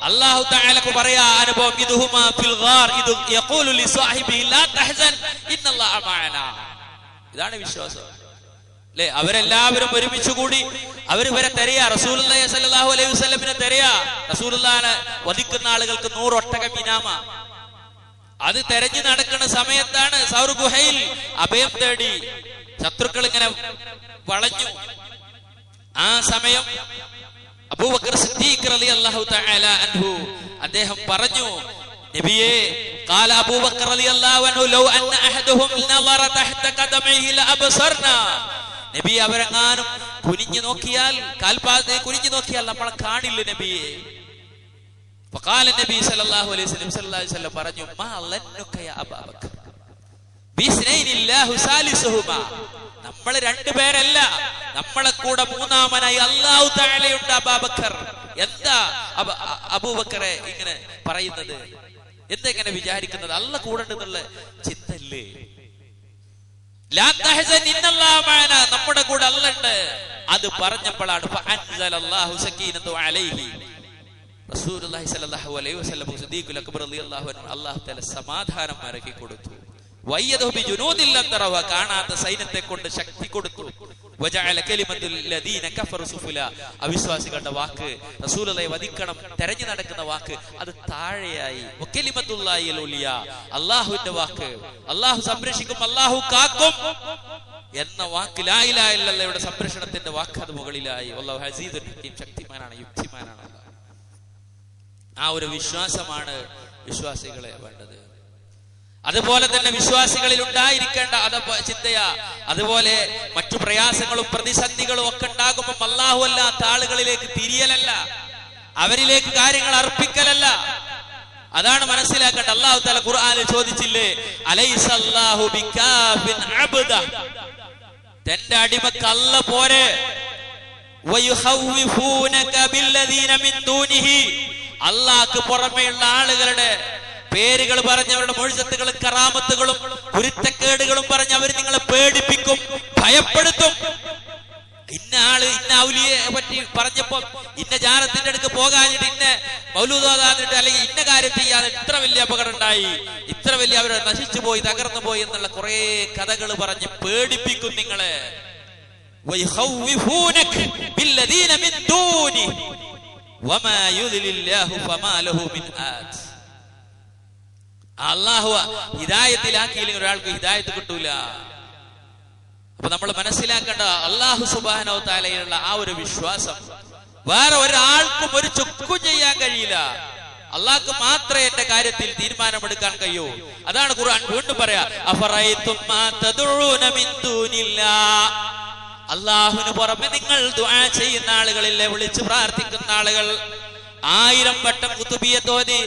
അല്ലാഹു തആലക്ക് പറയാ അനുഭവം, ഇദ്ഹുമാ ഫിൽ ഗാർ ഇദ് യഖൂലു ലിസാഹിബിഹി ലാ തഹ്സൻ ഇന്നല്ലാഹ മഅനാ. ഇതാണ് വിശ്വാസം, അല്ലേ? അവരെല്ലാവരും ഒരുമിച്ച് കൂടി അവരിവരെ തെരയാ, റസൂലുള്ളാഹി സ്വല്ലല്ലാഹു അലൈഹി വസല്ലമിനെ തെരയാ. റസൂലുള്ളാഹിനെ വധിക്കുന്ന ആളുകൾക്ക് 100 ഒട്ടകം ഇനാമ. ആ അത് തെരഞ്ഞു നടക്കുന്ന സമയത്താണ് സൗർ ഗുഹയിൽ അഭയം തേടി. ശത്രുക്കൾ ഇങ്ങനെ വളഞ്ഞു. ആ സമയം അബൂബക്കർ സിദ്ദീഖ് റളിയല്ലാഹു തആല അൻഹു അദ്ദേഹം പറഞ്ഞു, നബിയേ, ഖാല അബൂബക്കർ റളിയല്ലാഹു അൻഹു ലൗ അന്ന അഹദുഹും നളറ തഹത ഖദമൈഹി ലഅബ്സർനാ. നബി, അവരെങ്ങാനും കുനിഞ്ഞു നോക്കിയാൽ, കാൽപാദത്തെ കുനിഞ്ഞു നോക്കിയാൽ നമ്മളെ കാണില്ല നബിയേ. ഫഖാല നബി സല്ലല്ലാഹു അലൈഹി വസല്ലം പറഞ്ഞു, മാ ലന്നുക യാ അബൂബക്കർ ബിസ്നൈനില്ലാഹു സാലിസുഹുമാ. നമ്മൾ രണ്ടുപേരല്ല, നമ്മളെ കൂടെ മൂന്നാമനായി അല്ലാഹു തആലയുണ്ട് അബൂബക്കർ. എന്താ അബൂബക്കറെ ഇങ്ങനെ പറയുന്നത്? എന്താ ഇങ്ങനെ വിചാരിക്കുന്നത്? അല്ലാഹു കൂടെ ഉണ്ടെന്നുള്ള ചിന്തല്ലേ? ലാ തഹ്സൻ ഇന്നല്ലാഹു മഅനാ, നമ്മുടെ കൂടെ അല്ലാഹു ഉണ്ട്. അത് പറഞ്ഞപ്പോഴാണ് ഫഅൻസലല്ലാഹു സകീനതു അലൈഹി. റസൂലുള്ളാഹി സ്വല്ലല്ലാഹു അലൈഹി വസല്ലം സിദ്ദീഖുൽ അക്ബർ റളിയല്ലാഹു അൻഹു അല്ലാഹു തആല സമാധാനം ഇറക്കി കൊടുത്തു. വയ്യദഹു ബിജുനൂദിൻ ലം തറവ, കാണാത്ത സൈന്യത്തെ കൊണ്ട് ശക്തി കൊടുത്തു. വജഅല കലിമത്തുൽ ലദീന കഫറു സുഫുല, അവിശ്വാസികളുടെ വാക്ക് റസൂലുള്ളാഹിയെ വധിക്കണം തെരഞ്ഞു നടക്കുന്ന വാക്ക് അത് താഴെയായി. വകലിമത്തുല്ലാഹിൽ ഉലിയ, അല്ലാഹുവിന്റെ വാക്ക്, അല്ലാഹു സംരക്ഷിക്കും, അല്ലാഹു കാക്കും എന്ന വാക്ക്, ലാ ഇലാഹ ഇല്ലല്ലാഹയുടെ സംരക്ഷണത്തിന്റെ വാക്ക് അത് മുകളിലായി. അല്ലാഹു അസീസുൻ ഹകീം, ശക്തിമാനാണ്, യുക്തിമാനാണ്. ആ ഒരു വിശ്വാസമാണ് വിശ്വാസികളെ വേണ്ടത്. അതുപോലെ തന്നെ വിശ്വാസികളിൽ ഉണ്ടായിരിക്കേണ്ട ചിന്തയാ. അതുപോലെ മറ്റു പ്രയാസങ്ങളും പ്രതിസന്ധികളും ഒക്കെ ഉണ്ടാകുമ്പോൾ അല്ലാഹു അല്ലാത്ത ആളുകളിലേക്ക് തിരിയലല്ല, അവരിലേക്ക് കാര്യങ്ങൾ അർപ്പിക്കലല്ല. അതാണ് മനസ്സിലാക്കേണ്ടത്. അല്ലാഹു തആല ഖുർആനിൽ ചോദിച്ചില്ലേ, അലൈസല്ലാഹു ബികാഫിൻ അബ്ദ, തന്റെ അടിമക്ക് അല്ല പോരെ. വയുഖവ്വിഫൂനക ബില്ലദീന മിൻ ദൂനിഹി, അല്ലാഹുക്ക് പുറമെയുള്ള ആളുകളുടെ പേരുകൾ പറഞ്ഞ് അവരുടെ മുഅ്ജിസത്തുകളും കറാമത്തുകളും കുരുത്തക്കേടുകളും പറഞ്ഞ് അവർ നിങ്ങളെ പേടിപ്പിക്കും, ഭയപ്പെടുത്തും. ഇന്ന ആള് ഇന്ന ഔലിയെ പറ്റി പറഞ്ഞപ്പോ ഇന്ന ജാറത്തിന്റെ അടുക്ക് പോകാഞ്ഞിട്ട്, ഇന്ന മൗലൂദ് ഓതാന്നിട്ട്, അല്ലെങ്കിൽ ഇന്ന കാര്യം ചെയ്യാതെ ഇത്ര വലിയ അപകടം ഉണ്ടായി, ഇത്ര വലിയ അവർ നശിച്ചു പോയി, തകർന്നു പോയി എന്നുള്ള കുറെ കഥകൾ പറഞ്ഞ് പേടിപ്പിക്കും നിങ്ങളെ. വയഖവ്വിഫൂനക ബില്ലദീന മിൻ ദൂനി വമാ യുദ്ലില്ലാഹു ഫമാ ലഹു മിൻ ആത്. അല്ലാഹു ഹിദായത്തിലാക്കിയില്ലെങ്കിൽ ഒരാൾക്ക് ഹിദായത്ത് കിട്ടൂല. അപ്പൊ നമ്മൾ മനസ്സിലാക്കേണ്ട, അല്ലാഹു സുബ്ഹാനഹു വ തആലയുള്ള ആ ഒരു വിശ്വാസം വേറെ ഒരാൾക്കും ഒരു ചുക്കും ചെയ്യാൻ കഴിയില്ല. അല്ലാഹുക്ക് മാത്രമേ എന്റെ കാര്യത്തിൽ തീരുമാനമെടുക്കാൻ കഴിയൂ. അതാണ് ഖുർആൻ വീണ്ടും പറയാ, അഫറൈതും മാ തദഊന മിൻ ദൂനില്ലാഹ്, അല്ലാഹുവിന് പുറമെ നിങ്ങൾ ദുആ ചെയ്യുന്ന ആളുകളിലെ, വിളിച്ചു പ്രാർത്ഥിക്കുന്ന ആളുകൾ. 1000 വട്ടം കുതുബിയത്തോതി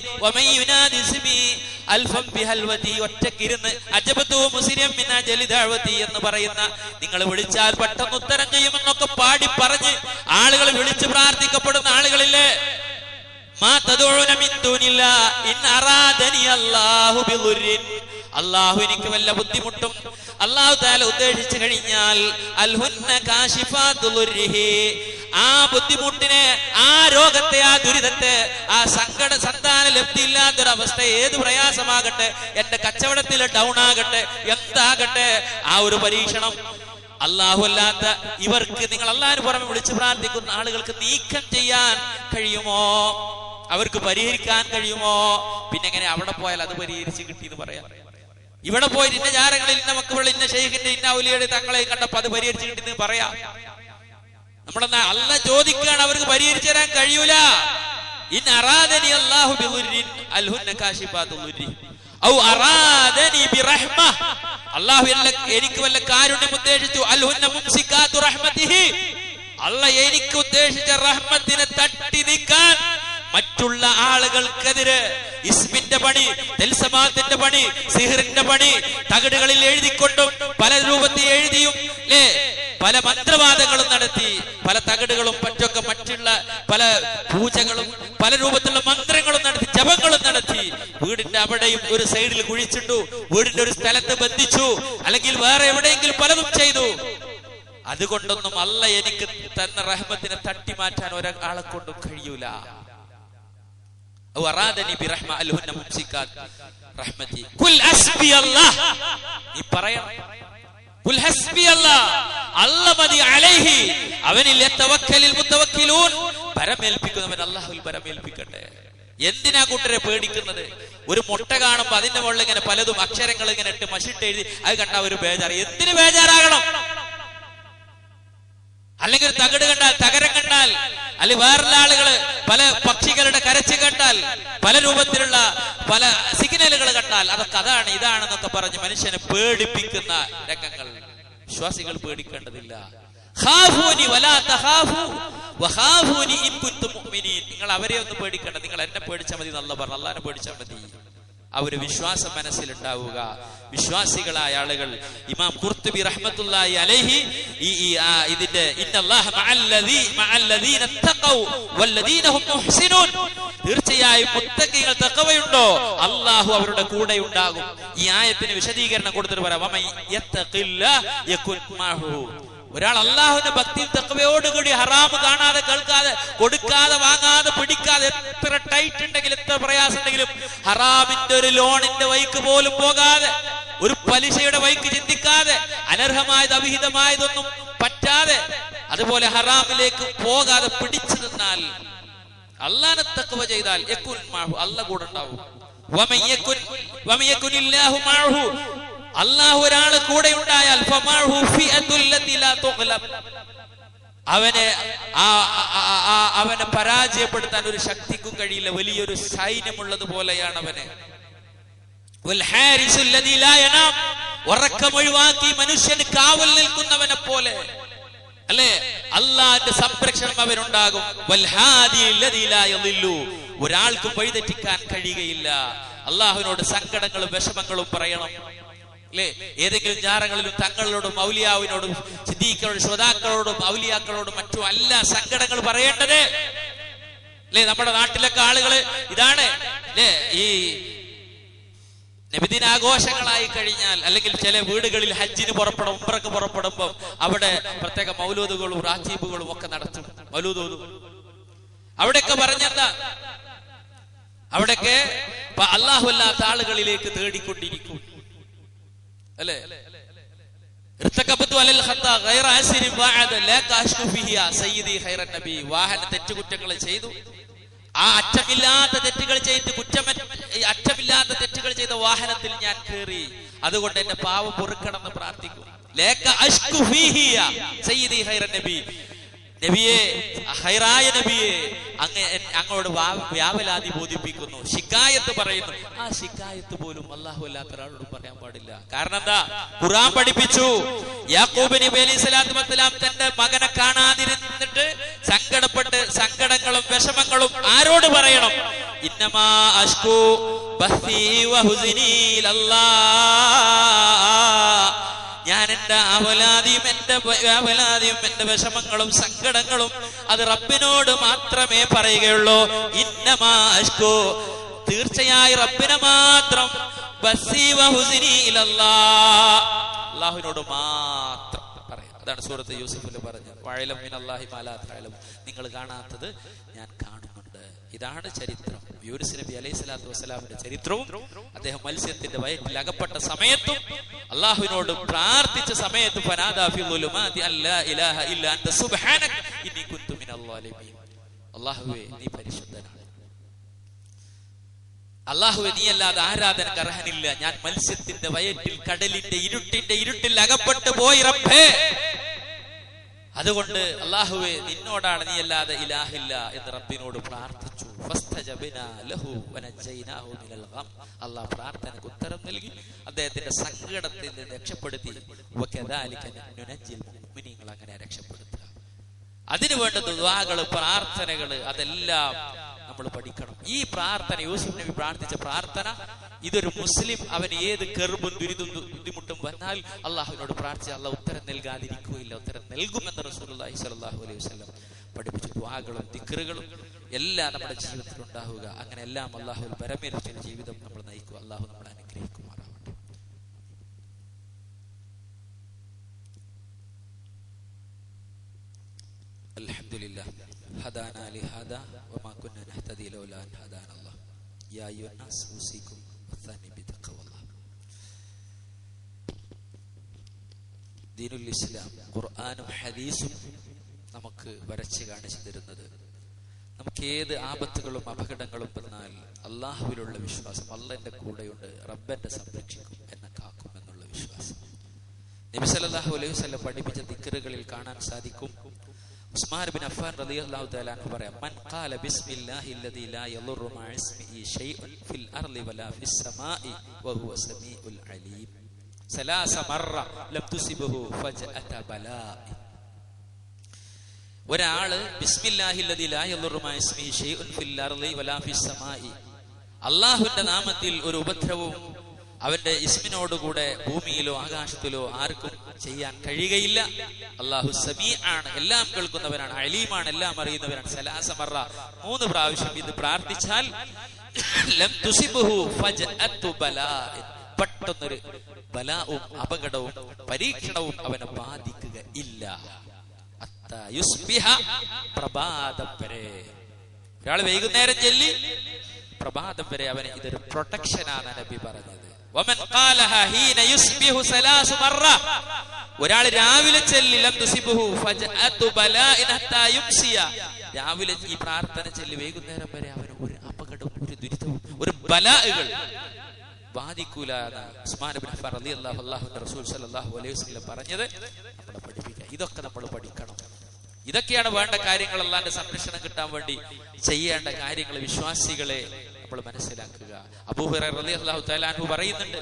ഒറ്റക്കിരുന്ന് അജബതു മുസ്ലിം മിൻ അജലി ദഅവതി എന്ന് പറയുന്ന, നിങ്ങൾ വിളിച്ചാൽ പെട്ടെന്ന് ഉത്തരം ചെയ്യുമെന്നൊക്കെ പാടി പറഞ്ഞ് ആളുകൾ വിളിച്ചു പ്രാർത്ഥിക്കപ്പെടുന്ന ആളുകളില്ലേ. മാ തദഊന മിൻ ദൂനില്ലാഹ് ഇൻ അറാദനി അല്ലാഹു ബിദുർരിൻ, അല്ലാഹു എനിക്ക് വല്ല ബുദ്ധിമുട്ടും അല്ലാഹു തആല ഉദ്ദേശിച്ചു കഴിഞ്ഞാൽ, അൽഹുന്ന കാശിഫാതു ദുർരിഹി, ആ ബുദ്ധിമുട്ടിനെ, ആ രോഗത്തെ, ആ ദുരിതത്തെ, ആ സങ്കട സന്താന ലബ്ധിയില്ലാത്തൊരവസ്ഥ, ഏത് പ്രയാസമാകട്ടെ, എന്റെ കച്ചവടത്തിൽ ഡൗൺ ആകട്ടെ, എന്താകട്ടെ, ആ ഒരു പരീക്ഷണം അല്ലാഹു അല്ലാത്ത ഇവർക്ക്, നിങ്ങൾ അല്ലാഹുവിന് പുറമെ വിളിച്ചു പ്രാർത്ഥിക്കുന്ന ആളുകൾക്ക് നീക്കം ചെയ്യാൻ കഴിയുമോ? അവർക്ക് പരിഹരിക്കാൻ കഴിയുമോ? പിന്നെ എങ്ങനെ അവിടെ പോയാൽ അത് പരിഹരിച്ച് കിട്ടിയെന്ന് പറയാം? ഇവിടെ പോയി ഇന്ന ജാരങ്ങളിൽ ഇന്ന മക്കൾ, ഇന്ന ശൈഖിന്റെ, ഇന്ന ഔലിയയുടെ തങ്ങളെ കണ്ടപ്പോ അത് പരിഹരിച്ച് കിട്ടിയെന്ന് പറയാ? നമ്മളെന്നാ അല്ല ചോദിക്കുകയാണ്, അവർക്ക് പരിഹരിച്ചു തരാൻ കഴിയൂല. ഇൻ അറാദനി അല്ലാഹു ബിദുർരിൻ അൽഹുന്ന കാശിഫാതു ദുർരി ഔ അറാദനി ബിറഹ്മ, അല്ലാഹു എനിക്ക് വല്ല കാരുണ്യം ഉദ്ദേശിച്ചു, അൽഹുന്ന മുംസികാതു റഹ്മതിഹി, അല്ലാഹു എനിക്ക് ഉദ്ദേശിച്ച റഹ്മത്തിനെ തട്ടി നീക്കാൻ മറ്റുള്ള ആളുകൾക്കെതിരെ ഇസ്മിന്റെ പണി, തെൽസമാത്തിന്റെ പണി, സിഹറിന്റെ പണി, തകിടുകളിൽ എഴുതിക്കൊണ്ടും പല രൂപത്തിൽ എഴുതിയും പല മന്ത്രവാദങ്ങളും നടത്തി, പല തകിടുകളും മറ്റൊക്കെ മറ്റുള്ള പല പൂജകളും പല രൂപത്തിലുള്ള മന്ത്രങ്ങളും നടത്തി, ജപങ്ങളും നടത്തി, വീടിന്റെ അവിടെയും ഒരു സൈഡിൽ കുഴിച്ചിട്ടു, വീടിന്റെ ഒരു സ്ഥലത്ത് ബന്ധിച്ചു, അല്ലെങ്കിൽ വേറെ എവിടെയെങ്കിലും പലതും ചെയ്തു. അതുകൊണ്ടൊന്നും അല്ല എനിക്ക് തന്ന റഹ്മത്തിനെ തട്ടി മാറ്റാൻ ഒരാളെ കൊണ്ടും കഴിയൂല. അവനിൽ പരമേൽപ്പിക്കുന്നവൻ അല്ലാഹുവിൽ പരമേൽപ്പിക്കട്ടെ. എന്തിനാ കൂട്ടരെ പേടിക്കുന്നത്? ഒരു മുട്ട കാണുമ്പോ അതിന്റെ മുകളിൽ ഇങ്ങനെ പലതും അക്ഷരങ്ങൾ ഇങ്ങനെ ഇട്ട് മഷിട്ട് എഴുതി അത് കണ്ടാ ഒരു ബേജാറ്. എന്തിന് ബേജാറാകണം? അല്ലെങ്കിൽ ഒരു തകിട് കണ്ടാൽ, തകരം കണ്ടാൽ, അല്ലെങ്കിൽ വേറുള്ള ആളുകള് പല പക്ഷികളുടെ കരച്ച് കണ്ടാൽ, പല രൂപത്തിലുള്ള പല സിഗ്നലുകൾ കണ്ടാൽ അതൊക്കെ അതാണ് ഇതാണെന്നൊക്കെ പറഞ്ഞ് മനുഷ്യനെ പേടിപ്പിക്കുന്ന രംഗങ്ങൾ വിശ്വാസികൾ പേടിക്കേണ്ടതില്ല. നിങ്ങൾ അവരെ ഒന്നും പേടിക്കേണ്ട, നിങ്ങൾ എന്നെ പേടിച്ചാൽ മതി എന്നല്ല പറഞ്ഞു. അള്ളാനെ പേടിച്ചാൽ മതി. ആ ഒരു വിശ്വാസം മനസ്സിലുണ്ടാവുക. വിശ്വാസികളായ ആളുകൾ ഇമാം ഖുർത്തുബി റഹ്മത്തുള്ളാഹി അലൈഹി ഇതിന്റെ ഇന്നല്ലാഹ മഅല്ലദീന തഖൗ വല്ലദീന ഹും മുഹ്സിനൂൻ, തീർച്ചയായും മുത്തഖികൾ തഖവയുണ്ടോ അല്ലാഹു അവരുടെ കൂടെ ഉണ്ടാകും. ഈ ആയത്തിന് വിശദീകരണം കൊടുത്തിട്ട് പറയാം, വമൻ യത്തഖില്ലാഹ യകുൻ മഅഹു. ഒരാൾ അള്ളാഹുവിന്റെ ഭക്തിയും തഖ്വയോടുകൂടി ഹറാമ് കാണാതെ, കേൾക്കാതെ, കൊടുക്കാതെ, വാങ്ങാതെ, പിടിക്കാതെ, എത്ര ടൈറ്റ് ഉണ്ടെങ്കിലും എത്ര പ്രയാസം ഉണ്ടെങ്കിലും ഹറാമിന്റെ ഒരു ലോണിന്റെ വഴിക്ക് പോലും പോകാതെ, ഒരു പലിശയുടെ വഴിക്ക് ചിന്തിക്കാതെ, അനർഹമായത് അവിഹിതമായതൊന്നും പറ്റാതെ, അതുപോലെ ഹറാമിലേക്ക് പോകാതെ പിടിച്ചു നിന്നാൽ, അള്ളാഹനെ തഖ്വ ചെയ്താൽ യകുൻ മഅഹു, അല്ലാഹു കൂടെ ഉണ്ടാവും. വമൻ യകുനില്ലാഹു മഅഹു, അല്ലാഹു ഒരാള് കൂടെ ഉണ്ടായാൽ അവനെ പരാജയപ്പെടുത്താൻ ഒരു ശക്തിക്കും കഴിയില്ല. വലിയൊരു സൈന്യമുള്ളത് പോലെയാണ് അവന്. ഉറക്കമൊഴിവാക്കി മനുഷ്യന് കാവൽ നിൽക്കുന്നവനെ പോലെ അല്ലെ, അള്ളാന്റെ സംരക്ഷണം അവനുണ്ടാകും. ഒരാൾക്കും വഴിതെറ്റിക്കാൻ കഴിയുകയില്ല. അള്ളാഹുവിനോട് സങ്കടങ്ങളും വിഷമങ്ങളും പറയണം അല്ലെ. ഏതെങ്കിലും ജാറങ്ങളിലും തങ്ങളോടും ഔലിയാവിനോടും സിദ്ദീഖിനോടും ശ്രോതാക്കളോടും ഔലിയാക്കളോടും മറ്റും അല്ല സങ്കടങ്ങൾ പറയേണ്ടത് അല്ലെ. നമ്മുടെ നാട്ടിലൊക്കെ ആളുകള് ഇതാണ് അല്ലെ, ഈ നബിദിനാഘോഷങ്ങളായി കഴിഞ്ഞാൽ, അല്ലെങ്കിൽ ചില വീടുകളിൽ ഹജ്ജിന് പുറപ്പെടും, ഉംറക്ക് പുറപ്പെടുമ്പോ അവിടെ പ്രത്യേക മൗലൂദുകളും റാത്തീബുകളും ഒക്കെ നടത്തും. മൗലൂദോതും അവിടെയൊക്കെ പറഞ്ഞെന്താ, അവിടെയൊക്കെ അല്ലാഹു അല്ലാത്ത ആളുകളിലേക്ക് തേടിക്കൊണ്ടിരിക്കും അല്ലെ. വാഹന തെറ്റുകുറ്റങ്ങൾ ചെയ്തു, ആ അറ്റമില്ലാത്ത തെറ്റുകൾ ചെയ്ത് അറ്റമില്ലാത്ത തെറ്റുകൾ ചെയ്ത വാഹനത്തിൽ ഞാൻ കയറി, അതുകൊണ്ട് എന്റെ പാവം പൊറുക്കണമെന്ന് പ്രാർത്ഥിക്കും. നബിയെ, ഹൈറായ നബിയെ, അങ്ങോട് വ്യാവലാതി ബോധിപ്പിക്കുന്നു, ശിക്കായത്ത് പറയുന്നു. ആ ശിക്കായത്ത് പോലും അല്ലാഹു അല്ലാത്ത ഒരാളോട് പറയാൻ പാടില്ല. കാരണം എന്താ? ഖുർആൻ പഠിപ്പിച്ചു, യാക്കൂബ് നബി അലൈഹി സ്വലാത്തു വസ്സലാം തന്റെ മകനെ കാണാതിരുന്നിട്ട് സങ്കടപ്പെട്ട് സങ്കടങ്ങളും വിഷമങ്ങളും ആരോട് പറയണം? ഇന്നമാ അഷ്കൂ ബസ്സീ വഹുസ്നീ ഇലല്ലാഹ്, ഞാൻ എന്റെ അവലാദിയും എന്റെ വിഷമങ്ങളും സങ്കടങ്ങളും അത് റബ്ബിനോട് മാത്രമേ പറയുകയുള്ളൂ. ഇന്നമാ അഷ്കൂ, തീർച്ചയായും റബ്ബിനെ മാത്രം, ബസ്സീ വഹുസ്നീ ഇലല്ലാഹ്, അല്ലാഹുവിനോട് മാത്രം പറയാം. അതാണ് സൂറത്ത് യൂസുഫിൽ പറഞ്ഞത്, വഅലം മിനല്ലാഹി മാ ലാ തഅലം, നിങ്ങൾ കാണാത്തത് ഞാൻ കാണുന്നുണ്ട്. ഇതാണ് ചരിത്രം. യൂനുസ് നബി അലൈഹി സ്വലാത്തു വസ്സലാമിന്റെ ചരിത്രവും അദ്ദേഹം മത്സ്യത്തിന്റെ വയറ്റിൽ അകപ്പെട്ട സമയത്തും അള്ളാഹുവിനോട് പ്രാർത്ഥിച്ച സമയത്ത് ഫനാദാ ഫി ദുലുമാതി അല്ലാ ഇലാഹ ഇല്ലാ അൻത സുബ്ഹാനക ഇന്നി കുന്തു മിനൽ ളാലിമീൻ. അല്ലാഹുവേ, നീ പരിശുദ്ധനാണ്. അല്ലാഹുവേ, നീ അല്ലാതെ ആരാധനക്ക് അർഹനില്ല. ഞാൻ മത്സ്യത്തിന്റെ വയറ്റിൽ കടലിന്റെ ഇരുട്ടിൽ അകപ്പെട്ടു പോയി റബ്ബേ. അതുകൊണ്ട് അല്ലാഹുവേ, നിന്നോടാണ്, നീ അല്ലാതെ ഇലാഹില്ല എന്ന് റബ്ബിനോട് പ്രാർത്ഥിച്ചു. ഫസ്തജബ്നാ ലഹു വനജയ്നാഹു മിനൽ ഗം. അല്ലാഹു പ്രാർത്ഥനയ്ക്ക് ഉത്തരം നൽകി, അദ്ദേഹത്തിന്റെ സങ്കടത്തിൽ നിന്ന് രക്ഷപ്പെടുത്തി. വകദാലിക നുനജ്ജിൽ മുഅ്മിനീൻ, അങ്ങനെ രക്ഷപ്പെടുത്തുക. അതിനു വേണ്ട ദുആകള്, പ്രാർത്ഥനകള്, അതെല്ലാം നമ്മൾ പഠിക്കണം. ഈ പ്രാർത്ഥന, യൂസുഫ് നബി പ്രാർത്ഥിച്ച പ്രാർത്ഥന, ഇതൊരു മുസ്ലിം അവന് ഏത് കെർബും ബുദ്ധിമുട്ടും വന്നാൽ അള്ളാഹുവിനോട് പ്രാർത്ഥിച്ച അള്ളാഹു ഉത്തരം നൽകാതിരിക്കുകയില്ല, ഉത്തരം നൽകുമെന്ന് റസൂലുള്ളാഹി സ്വല്ലല്ലാഹു അലൈഹി വസല്ലം പഠിപ്പിച്ചു. ദുആകളും ദിക്റുകളും എല്ലാം നമ്മുടെ ജീവിതത്തിൽ ഉണ്ടാവുക. അങ്ങനെ എല്ലാം അള്ളാഹുവിൽ പരമേൽപ്പിച്ച ജീവിതം നമ്മൾ നയിക്കുക. അള്ളാഹു നമ്മളെ അനുഗ്രഹിക്കുമാറാവട്ടെ. അൽഹംദുലില്ലാഹ് ഹദാനാ ലിഹാദാ വമാ കുന്നാ നഹ്തദി ലൗലാ അൻ ഹദാനല്ലാഹ് യാ അയ്യുഹന്നാസ് ഉസീകും വസ്സാനി ബിതഖ്വല്ലാഹ്. ദീനുൽ ഇസ്ലാം, ഖുർആനും ഹദീസും നമുക്ക് വരച്ച് കാണിച്ചു തരുന്നത് നമുക്ക് ഏത് ആപത്തുകളും അപകടങ്ങളും വന്നാൽ അള്ളാഹുവിലുള്ള വിശ്വാസം, അള്ളാന്റെ കൂടെയുണ്ട്, റബ്ബന്റെ സംരക്ഷിക്കും, എന്നെ കാക്കും എന്നുള്ള വിശ്വാസം. നബി സല്ലല്ലാഹു അലൈഹി വസല്ലം പഠിപ്പിച്ച ദിക്റുകളിൽ കാണാൻ സാധിക്കും. ഉസ്മാൻ ബിൻ അഫ്ഫാൻ റളിയല്ലാഹു തആല അൻഹു പറയാം, മൻ ഖാല ബിസ്മില്ലാഹില്ലദീ ലാ യളുറു മഅ ഇസ്മിഹി ഷൈഉൻ ഫിൽ അർളി വലാ ഫിസ് സമാഇ വഹുവ സമീഉൽ അലീം സലാസ മറ ലം തുസിബഹു ഫജഅത ബലാഇ. ഒരാള് ബിസ്മില്ലാഹില്ലദീ ലാ യളുറു മഅ ഇസ്മിഹി ഷൈഉൻ ഫിൽ അർളി വലാ ഫിസ് സമാഇ, അല്ലാഹുവിന്റെ നാമത്തിൽ ഒരു ഉപദ്രവവും അവന്റെ ഇസ്മിനോടുകൂടെ ഭൂമിയിലോ ആകാശത്തിലോ ആർക്കും ചെയ്യാൻ കഴിയുകയില്ല. അല്ലാഹു സമീ ആണ്, എല്ലാം കേൾക്കുന്നവനാണ്, അലീമാണ്, എല്ലാം അറിയുന്നവനാണ്. സലാസ മറ 3 പ്രാവശ്യം ഇത് പ്രാർത്ഥിച്ചാൽ ലം തുസിബഹു ഫജഅതു ബലാഇ, പെട്ടെന്നൊരു ബലാവും അപകടവും പരീക്ഷണവും അവനെ ബാധിക്കുക ഇല്ല. പ്രഭാതം വരെ ഒരാൾ വൈകുന്നേരം ചൊല്ലി പ്രഭാതം വരെ അവന് ഇതൊരു പ്രൊട്ടക്ഷനാണ് നബി പറഞ്ഞത്. ഒരാൾ രാവിലെ ചൊല്ലി രാവിലെ ഈ പ്രാർത്ഥന ചൊല്ലി വൈകുന്നേരം വരെ അവന് ഒരു അപകടവും ഒരു ദുരിതവും ഒരു ബലാഅകൾ ബാധിക്കൂല എന്നാണ് ഉസ്മാൻ ഇബ്നു അഫ്ഫാൻ റളിയല്ലാഹു അൻഹു റസൂൽ സല്ലല്ലാഹു അലൈഹി വസല്ലം പറഞ്ഞത്. നമ്മളെ പഠിപ്പിക്കുക, ഇതൊക്കെ നമ്മൾ പഠിക്കണം. ഇതൊക്കെയാണ് വേണ്ട കാര്യങ്ങൾ. അല്ലാഹുവിന്റെ സംരക്ഷണം കിട്ടാൻ വേണ്ടി ചെയ്യേണ്ട കാര്യങ്ങൾ വിശ്വാസികളെ നമ്മൾ മനസ്സിലാക്കുക. അബൂ ഹുറൈറ റളിയല്ലാഹു തആല അൻഹു പറയുന്നുണ്ട്,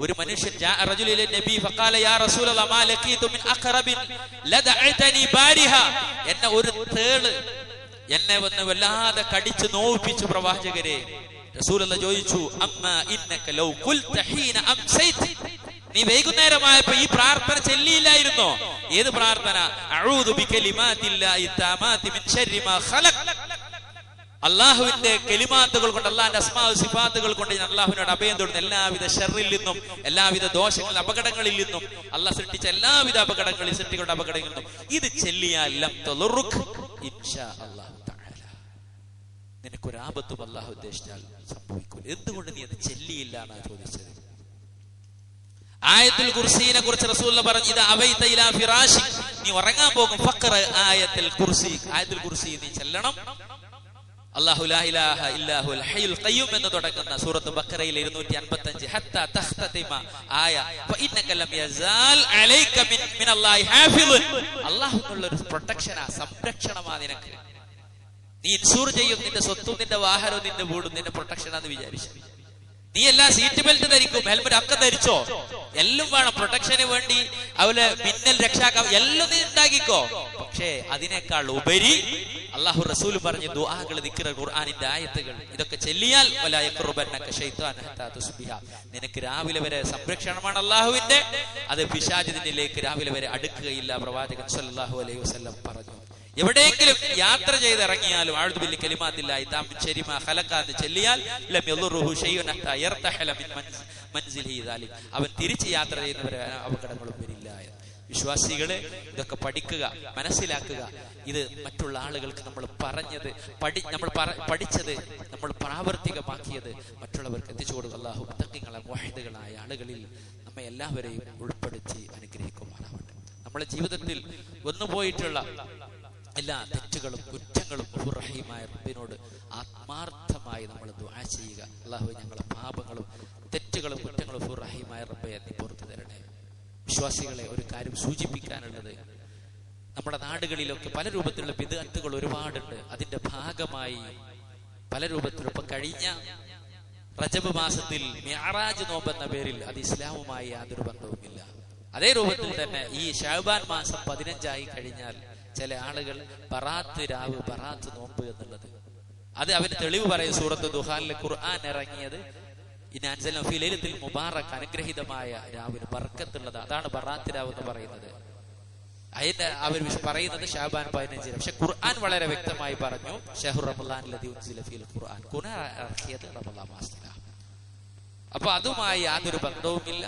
ഒരു മനുഷ്യൻ ജാഅ റജുലു ഇല നബി ഫഖാല യാ റസൂലല്ലാഹ് മാ ലഖീതു മിൻ അഖറബിൻ ലദഅതനി ബാരിഹ, എന്നെ ഒരു തേള് എന്നെ വന്ന് വല്ലാതെ കടിച്ചു നോവിപ്പിച്ചു പ്രവാചകരെ. റസൂലുള്ളാഹി ചോദിച്ചു, അമ്മാ ഇന്നക ലൗ ഖുൽത ഹീന അംസൈത, നീ വൈകുന്നേരമായപ്പോ ഈ പ്രാർത്ഥന ചൊല്ലിയില്ലായിരുന്നോ? ഏത് പ്രാർത്ഥന? അഊദു ബികലിമാതില്ലാഹി തആമാതി മിൻ ശർരി മാ ഖലഖ, അല്ലാഹുവിന്റെ കലിമാത്തുകൾ കൊണ്ട്, അല്ലാഹുവിന്റെ അസ്മാഉ സിഫാത്തുകൾ കൊണ്ട് ഞാൻ അല്ലാഹുവിനോട് അഭയം തേടുന്നു, എല്ലാവിധ ഷർറിൽ നിന്നും, എല്ലാവിധ ദോഷങ്ങളിൽ അപകടങ്ങളിൽ നിന്നും, അല്ലാഹു സൃഷ്ടിച്ച എല്ലാവിധ അപകടങ്ങളിൽ, സൃഷ്ടികളുടെ അപകടങ്ങളിൽ നിന്നും ഇത് ചൊല്ലിയാൽ ലം തളുറുക ഇൻഷാ അല്ലാഹു തആല, നിനക്കൊരാപത്തും അല്ലാഹു ഉദ്ദേശിച്ചാൽ സംഭവിക്കില്ല. എന്തുകൊണ്ട് നീ അത് ചൊല്ലിയില്ല എന്നാണ് ചോദിച്ചത്. ആയത്തുൽ കുർസിയെ കുറിച്ച് റസൂലുള്ളാഹി പറഞ്ഞു, ഇദാ അവൈത ഇലാ ഫിറാശി, നീ ഉറങ്ങാൻ പോകും, ഫഖറ ആയത്തുൽ കുർസി, ആയത്തുൽ കുർസി നീ ചൊല്ലണം. അല്ലാഹു ലാ ഇലാഹ ഇല്ലാഹുൽ ഹയ്യുൽ ഖയ്യൂം എന്ന് തുടങ്ങുന്ന സൂറത്ത് ബഖറയിൽ 255 ഹത്താ തഖ്തതിമ ആയ ഫഇന്നക ലം യസാൽ അലൈക മിനല്ലാഹി ഹാഫിളുൻ, അല്ലാഹുവിനുള്ള ഒരു പ്രൊട്ടക്ഷനാ, സംരക്ഷണമാ നിനക്ക്. നീ ഇൻഷൂർ ചെയ്യും, നിന്റെ സ്വത്തും നിന്റെ വാഹനവും നിന്റെ വീടും നിന്റെ പ്രൊട്ടക്ഷനാന്ന് വിചാരിച്ചു. നീ എല്ലാ സീറ്റ് ബെൽറ്റ് ധരിക്കും, ഹെൽമെറ്റ് ഒക്കെ ധരിച്ചോ, എല്ലാം വേണം പ്രൊട്ടക്ഷന് വേണ്ടി. അവല് മിന്നൽ രക്ഷാക്കാം, എല്ലാം നീ ഉണ്ടാക്കിക്കോ. പക്ഷേ അതിനേക്കാൾ ഉപരി അല്ലാഹു റസൂൽ പറഞ്ഞ ദുആകൾ, ദിക്ർ, ഖുർആനിന്റെ ആയത്തുകൾ, ഇതൊക്കെ ചൊല്ലിയാൽ വലാ യഖറുബന്നക ശൈത്താൻ ഹത്താ തുസ്ബിഹ, നിനക്ക് രാവിലെ വരെ സംരക്ഷണമാണ് അല്ലാഹുവിന്റെ. അത് പിശാച് നിന്നിലേക്ക് രാവിലെ വരെ അടുക്കുകയില്ല. പ്രവാചകൻ സല്ലല്ലാഹു അലൈഹി വസല്ലം പറഞ്ഞു, എവിടെയെങ്കിലും യാത്ര ചെയ്തിറങ്ങിയാലും അഊദു ബിൽ കലിമാത്തില്ലാഹി തആമ്മിൻ ശർരി മാ ഖലഖ എന്ന് ചൊല്ലിയാൽ ലം യളുറുഹു ശൈഉൻ ഹത്താ യർതഹല മിൻ മൻസിലിഹി ദാലിക്, അവൻ തിരിച്ച് യാത്ര ചെയ്യുന്നവരെ അപകടങ്ങളും വരില്ല. വിശ്വാസികളെ ഇതൊക്കെ പഠിക്കുക, മനസ്സിലാക്കുക. ഇത് മറ്റുള്ള ആളുകൾക്ക് നമ്മൾ പറഞ്ഞത്, നമ്മൾ പഠിച്ചത്, നമ്മൾ പ്രാവർത്തികമാക്കിയത് മറ്റുള്ളവർക്ക് എത്തിച്ചു കൊടുക്കുക. അല്ലാഹു മുത്തഖീങ്ങളായ മുവഹിദുകളായ ആളുകളിൽ നമ്മെ എല്ലാവരെയും ഉൾപ്പെടുത്തി അനുഗ്രഹിക്കുമാറാവട്ടെ. നമ്മുടെ ജീവിതത്തിൽ വന്നുപോയിട്ടുള്ള എല്ലാ തെറ്റുകളും കുറ്റങ്ങളും റഹീമായ റബ്ബിനോട് ആത്മാർത്ഥമായി നമ്മൾ ദുആ ചെയ്യുക. അല്ലാഹു ഞങ്ങളുടെ പാപങ്ങളും തെറ്റുകളും കുറ്റങ്ങളും റഹീമായ റബ്ബേ നീ പുറത്തു തരണേ. വിശ്വാസികളെ ഒരു കാര്യം സൂചിപ്പിക്കാനുള്ളത്, നമ്മുടെ നാടുകളിലൊക്കെ പല രൂപത്തിലുള്ള ബിദ്അത്തുകൾ ഒരുപാടുണ്ട്. അതിന്റെ ഭാഗമായി പല രൂപത്തിലും ഇപ്പൊ കഴിഞ്ഞ റജബ് മാസത്തിൽ മിഅ്റാജ് നോമ്പ് എന്ന പേരിൽ അത് ഇസ്ലാമുമായി യാതൊരു ബന്ധവുമില്ല. അതേ രൂപത്തിൽ തന്നെ ഈ ശഅബാൻ മാസം 15 കഴിഞ്ഞാൽ ചില ആളുകൾ ബറാത്ത് രാവ്, ബറാത്ത് നോമ്പ് എന്നുള്ളത്, അത് അവന് തെളിവ് പറയും. സൂറത്ത് ദുഹാനിലെ ഖുർആൻ ഇറങ്ങിയത് മുബാറക്, അനുഗ്രഹീതമായ രാവിന് ബർക്കത്തുള്ളത്, അതാണ് ബറാത്ത് രാവ് എന്ന് പറയുന്നത്. അതിന്റെ അവർ പറയുന്നത് ശഅബാൻ 15. പക്ഷെ ഖുർആൻ വളരെ വ്യക്തമായി പറഞ്ഞു, ശഹ്റു റമളാനില്ലദീ ഉൻസില ഫീൽ ഖുർആൻ, ഖുർആൻ ഇറക്കിയത് റമളാൻ മാസത്തിലാണ്. അപ്പൊ അതുമായി യാതൊരു ബന്ധവുമില്ല.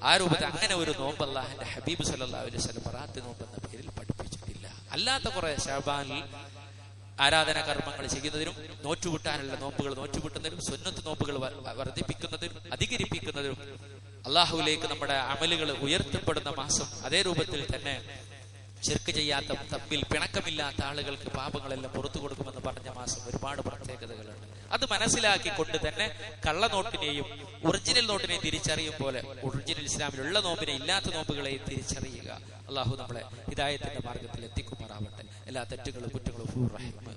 ആ രൂപത്തിൽ അങ്ങനെ ഒരു നോമ്പ് അല്ലാഹുവിന്റെ ഹബീബ് സല്ലല്ലാഹു അലൈഹി വസല്ലം ബറാത്ത് നോമ്പ് എന്ന പേരിൽ പഠിപ്പിച്ചിട്ടില്ല. അല്ലാത്ത കുറെ ശഅബാനിൽ ആരാധന കർമ്മങ്ങൾ ചെയ്യുന്നതിനും നോറ്റുകൂട്ടാനുള്ള നോമ്പുകൾ നോറ്റുകൂട്ടുന്നതിനും സുന്നത്ത് നോമ്പുകൾ വർദ്ധിപ്പിക്കുന്നതിനും അധികരിപ്പിക്കുന്നതിനും അള്ളാഹുവിലേക്ക് നമ്മുടെ അമലുകൾ ഉയർത്തപ്പെടുന്ന മാസം. അതേ രൂപത്തിൽ തന്നെ ശിർക്ക് ചെയ്യാത്ത, തമ്മിൽ പിണക്കമില്ലാത്ത ആളുകൾക്ക് പാപങ്ങളെല്ലാം പുറത്തു കൊടുക്കുമെന്ന് പറഞ്ഞ മാസം ഒരുപാട് പ്രത്യേകതകളുണ്ട്. അത് മനസ്സിലാക്കിക്കൊണ്ട് തന്നെ കള്ളനോട്ടിനെയും ഒറിജിനൽ നോട്ടിനെയും തിരിച്ചറിയും പോലെ ഒറിജിനൽ ഇസ്ലാമിലുള്ള നോമ്പിനെ ഇല്ലാത്ത നോമ്പുകളെയും തിരിച്ചറിയുക. അള്ളാഹു നമ്മളെ ഹിദായത്തിന്റെ മാർഗത്തിൽ എത്തിക്കുമാറാവട്ടെ. എല്ലാ തെറ്റുകളും കുറ്റങ്ങളും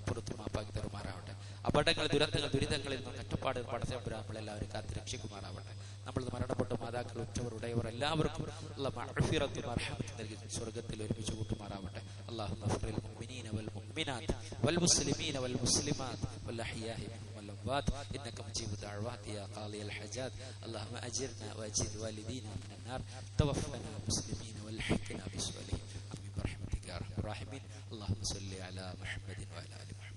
പുറത്തു മാപ്പാക്കി തരുമാറാവട്ടെ. അപകടങ്ങൾ, ദുരന്തങ്ങൾ, ദുരിതങ്ങളിൽ നിന്നും കഷ്ടപ്പാട് പടച്ചവരാ നമ്മളെല്ലാവരും കാത്തുരക്ഷിക്കുമാറാവട്ടെ. നമ്മൾ മരണപ്പെട്ട മാതാക്കൾ, ഉറ്റവർ, ഉടയവർ എല്ലാവർക്കും നൽകി സ്വർഗത്തിൽ ഒരുമിച്ച് കൂട്ടുമാറാവട്ടെ. അല്ലാഹുമ്മ ഗ്ഫിറിൽ മുഅ്മിനീന വൽ മുഅ്മിനാത്ത് വൽ മുസ്ലിമീന വൽ മുസ്ലിമാത്ത് വൽ അഹ്യാഇ മിൻഹും വൽ അംവാത് ഇന്നക മുജീബു ദഅവാതി യാ ഖാദിയൽ ഹജാത്. അല്ലാഹുമ്മ അജിർനാ വഅജിർ വാലിദീന മിനൻ നാർ തവഫനാ മുസ്ലിമീന വൽഹിഖ്നാ ബിസ്വാലിഹീൻ. ആമീൻ ബിറഹ്മതിക യാ അർഹമർ റഹീമീൻ. അല്ലാഹുമ്മ സ്വല്ലി അലാ മുഹമ്മദിൻ വഅലാ ആലി മുഹമ്മദ്.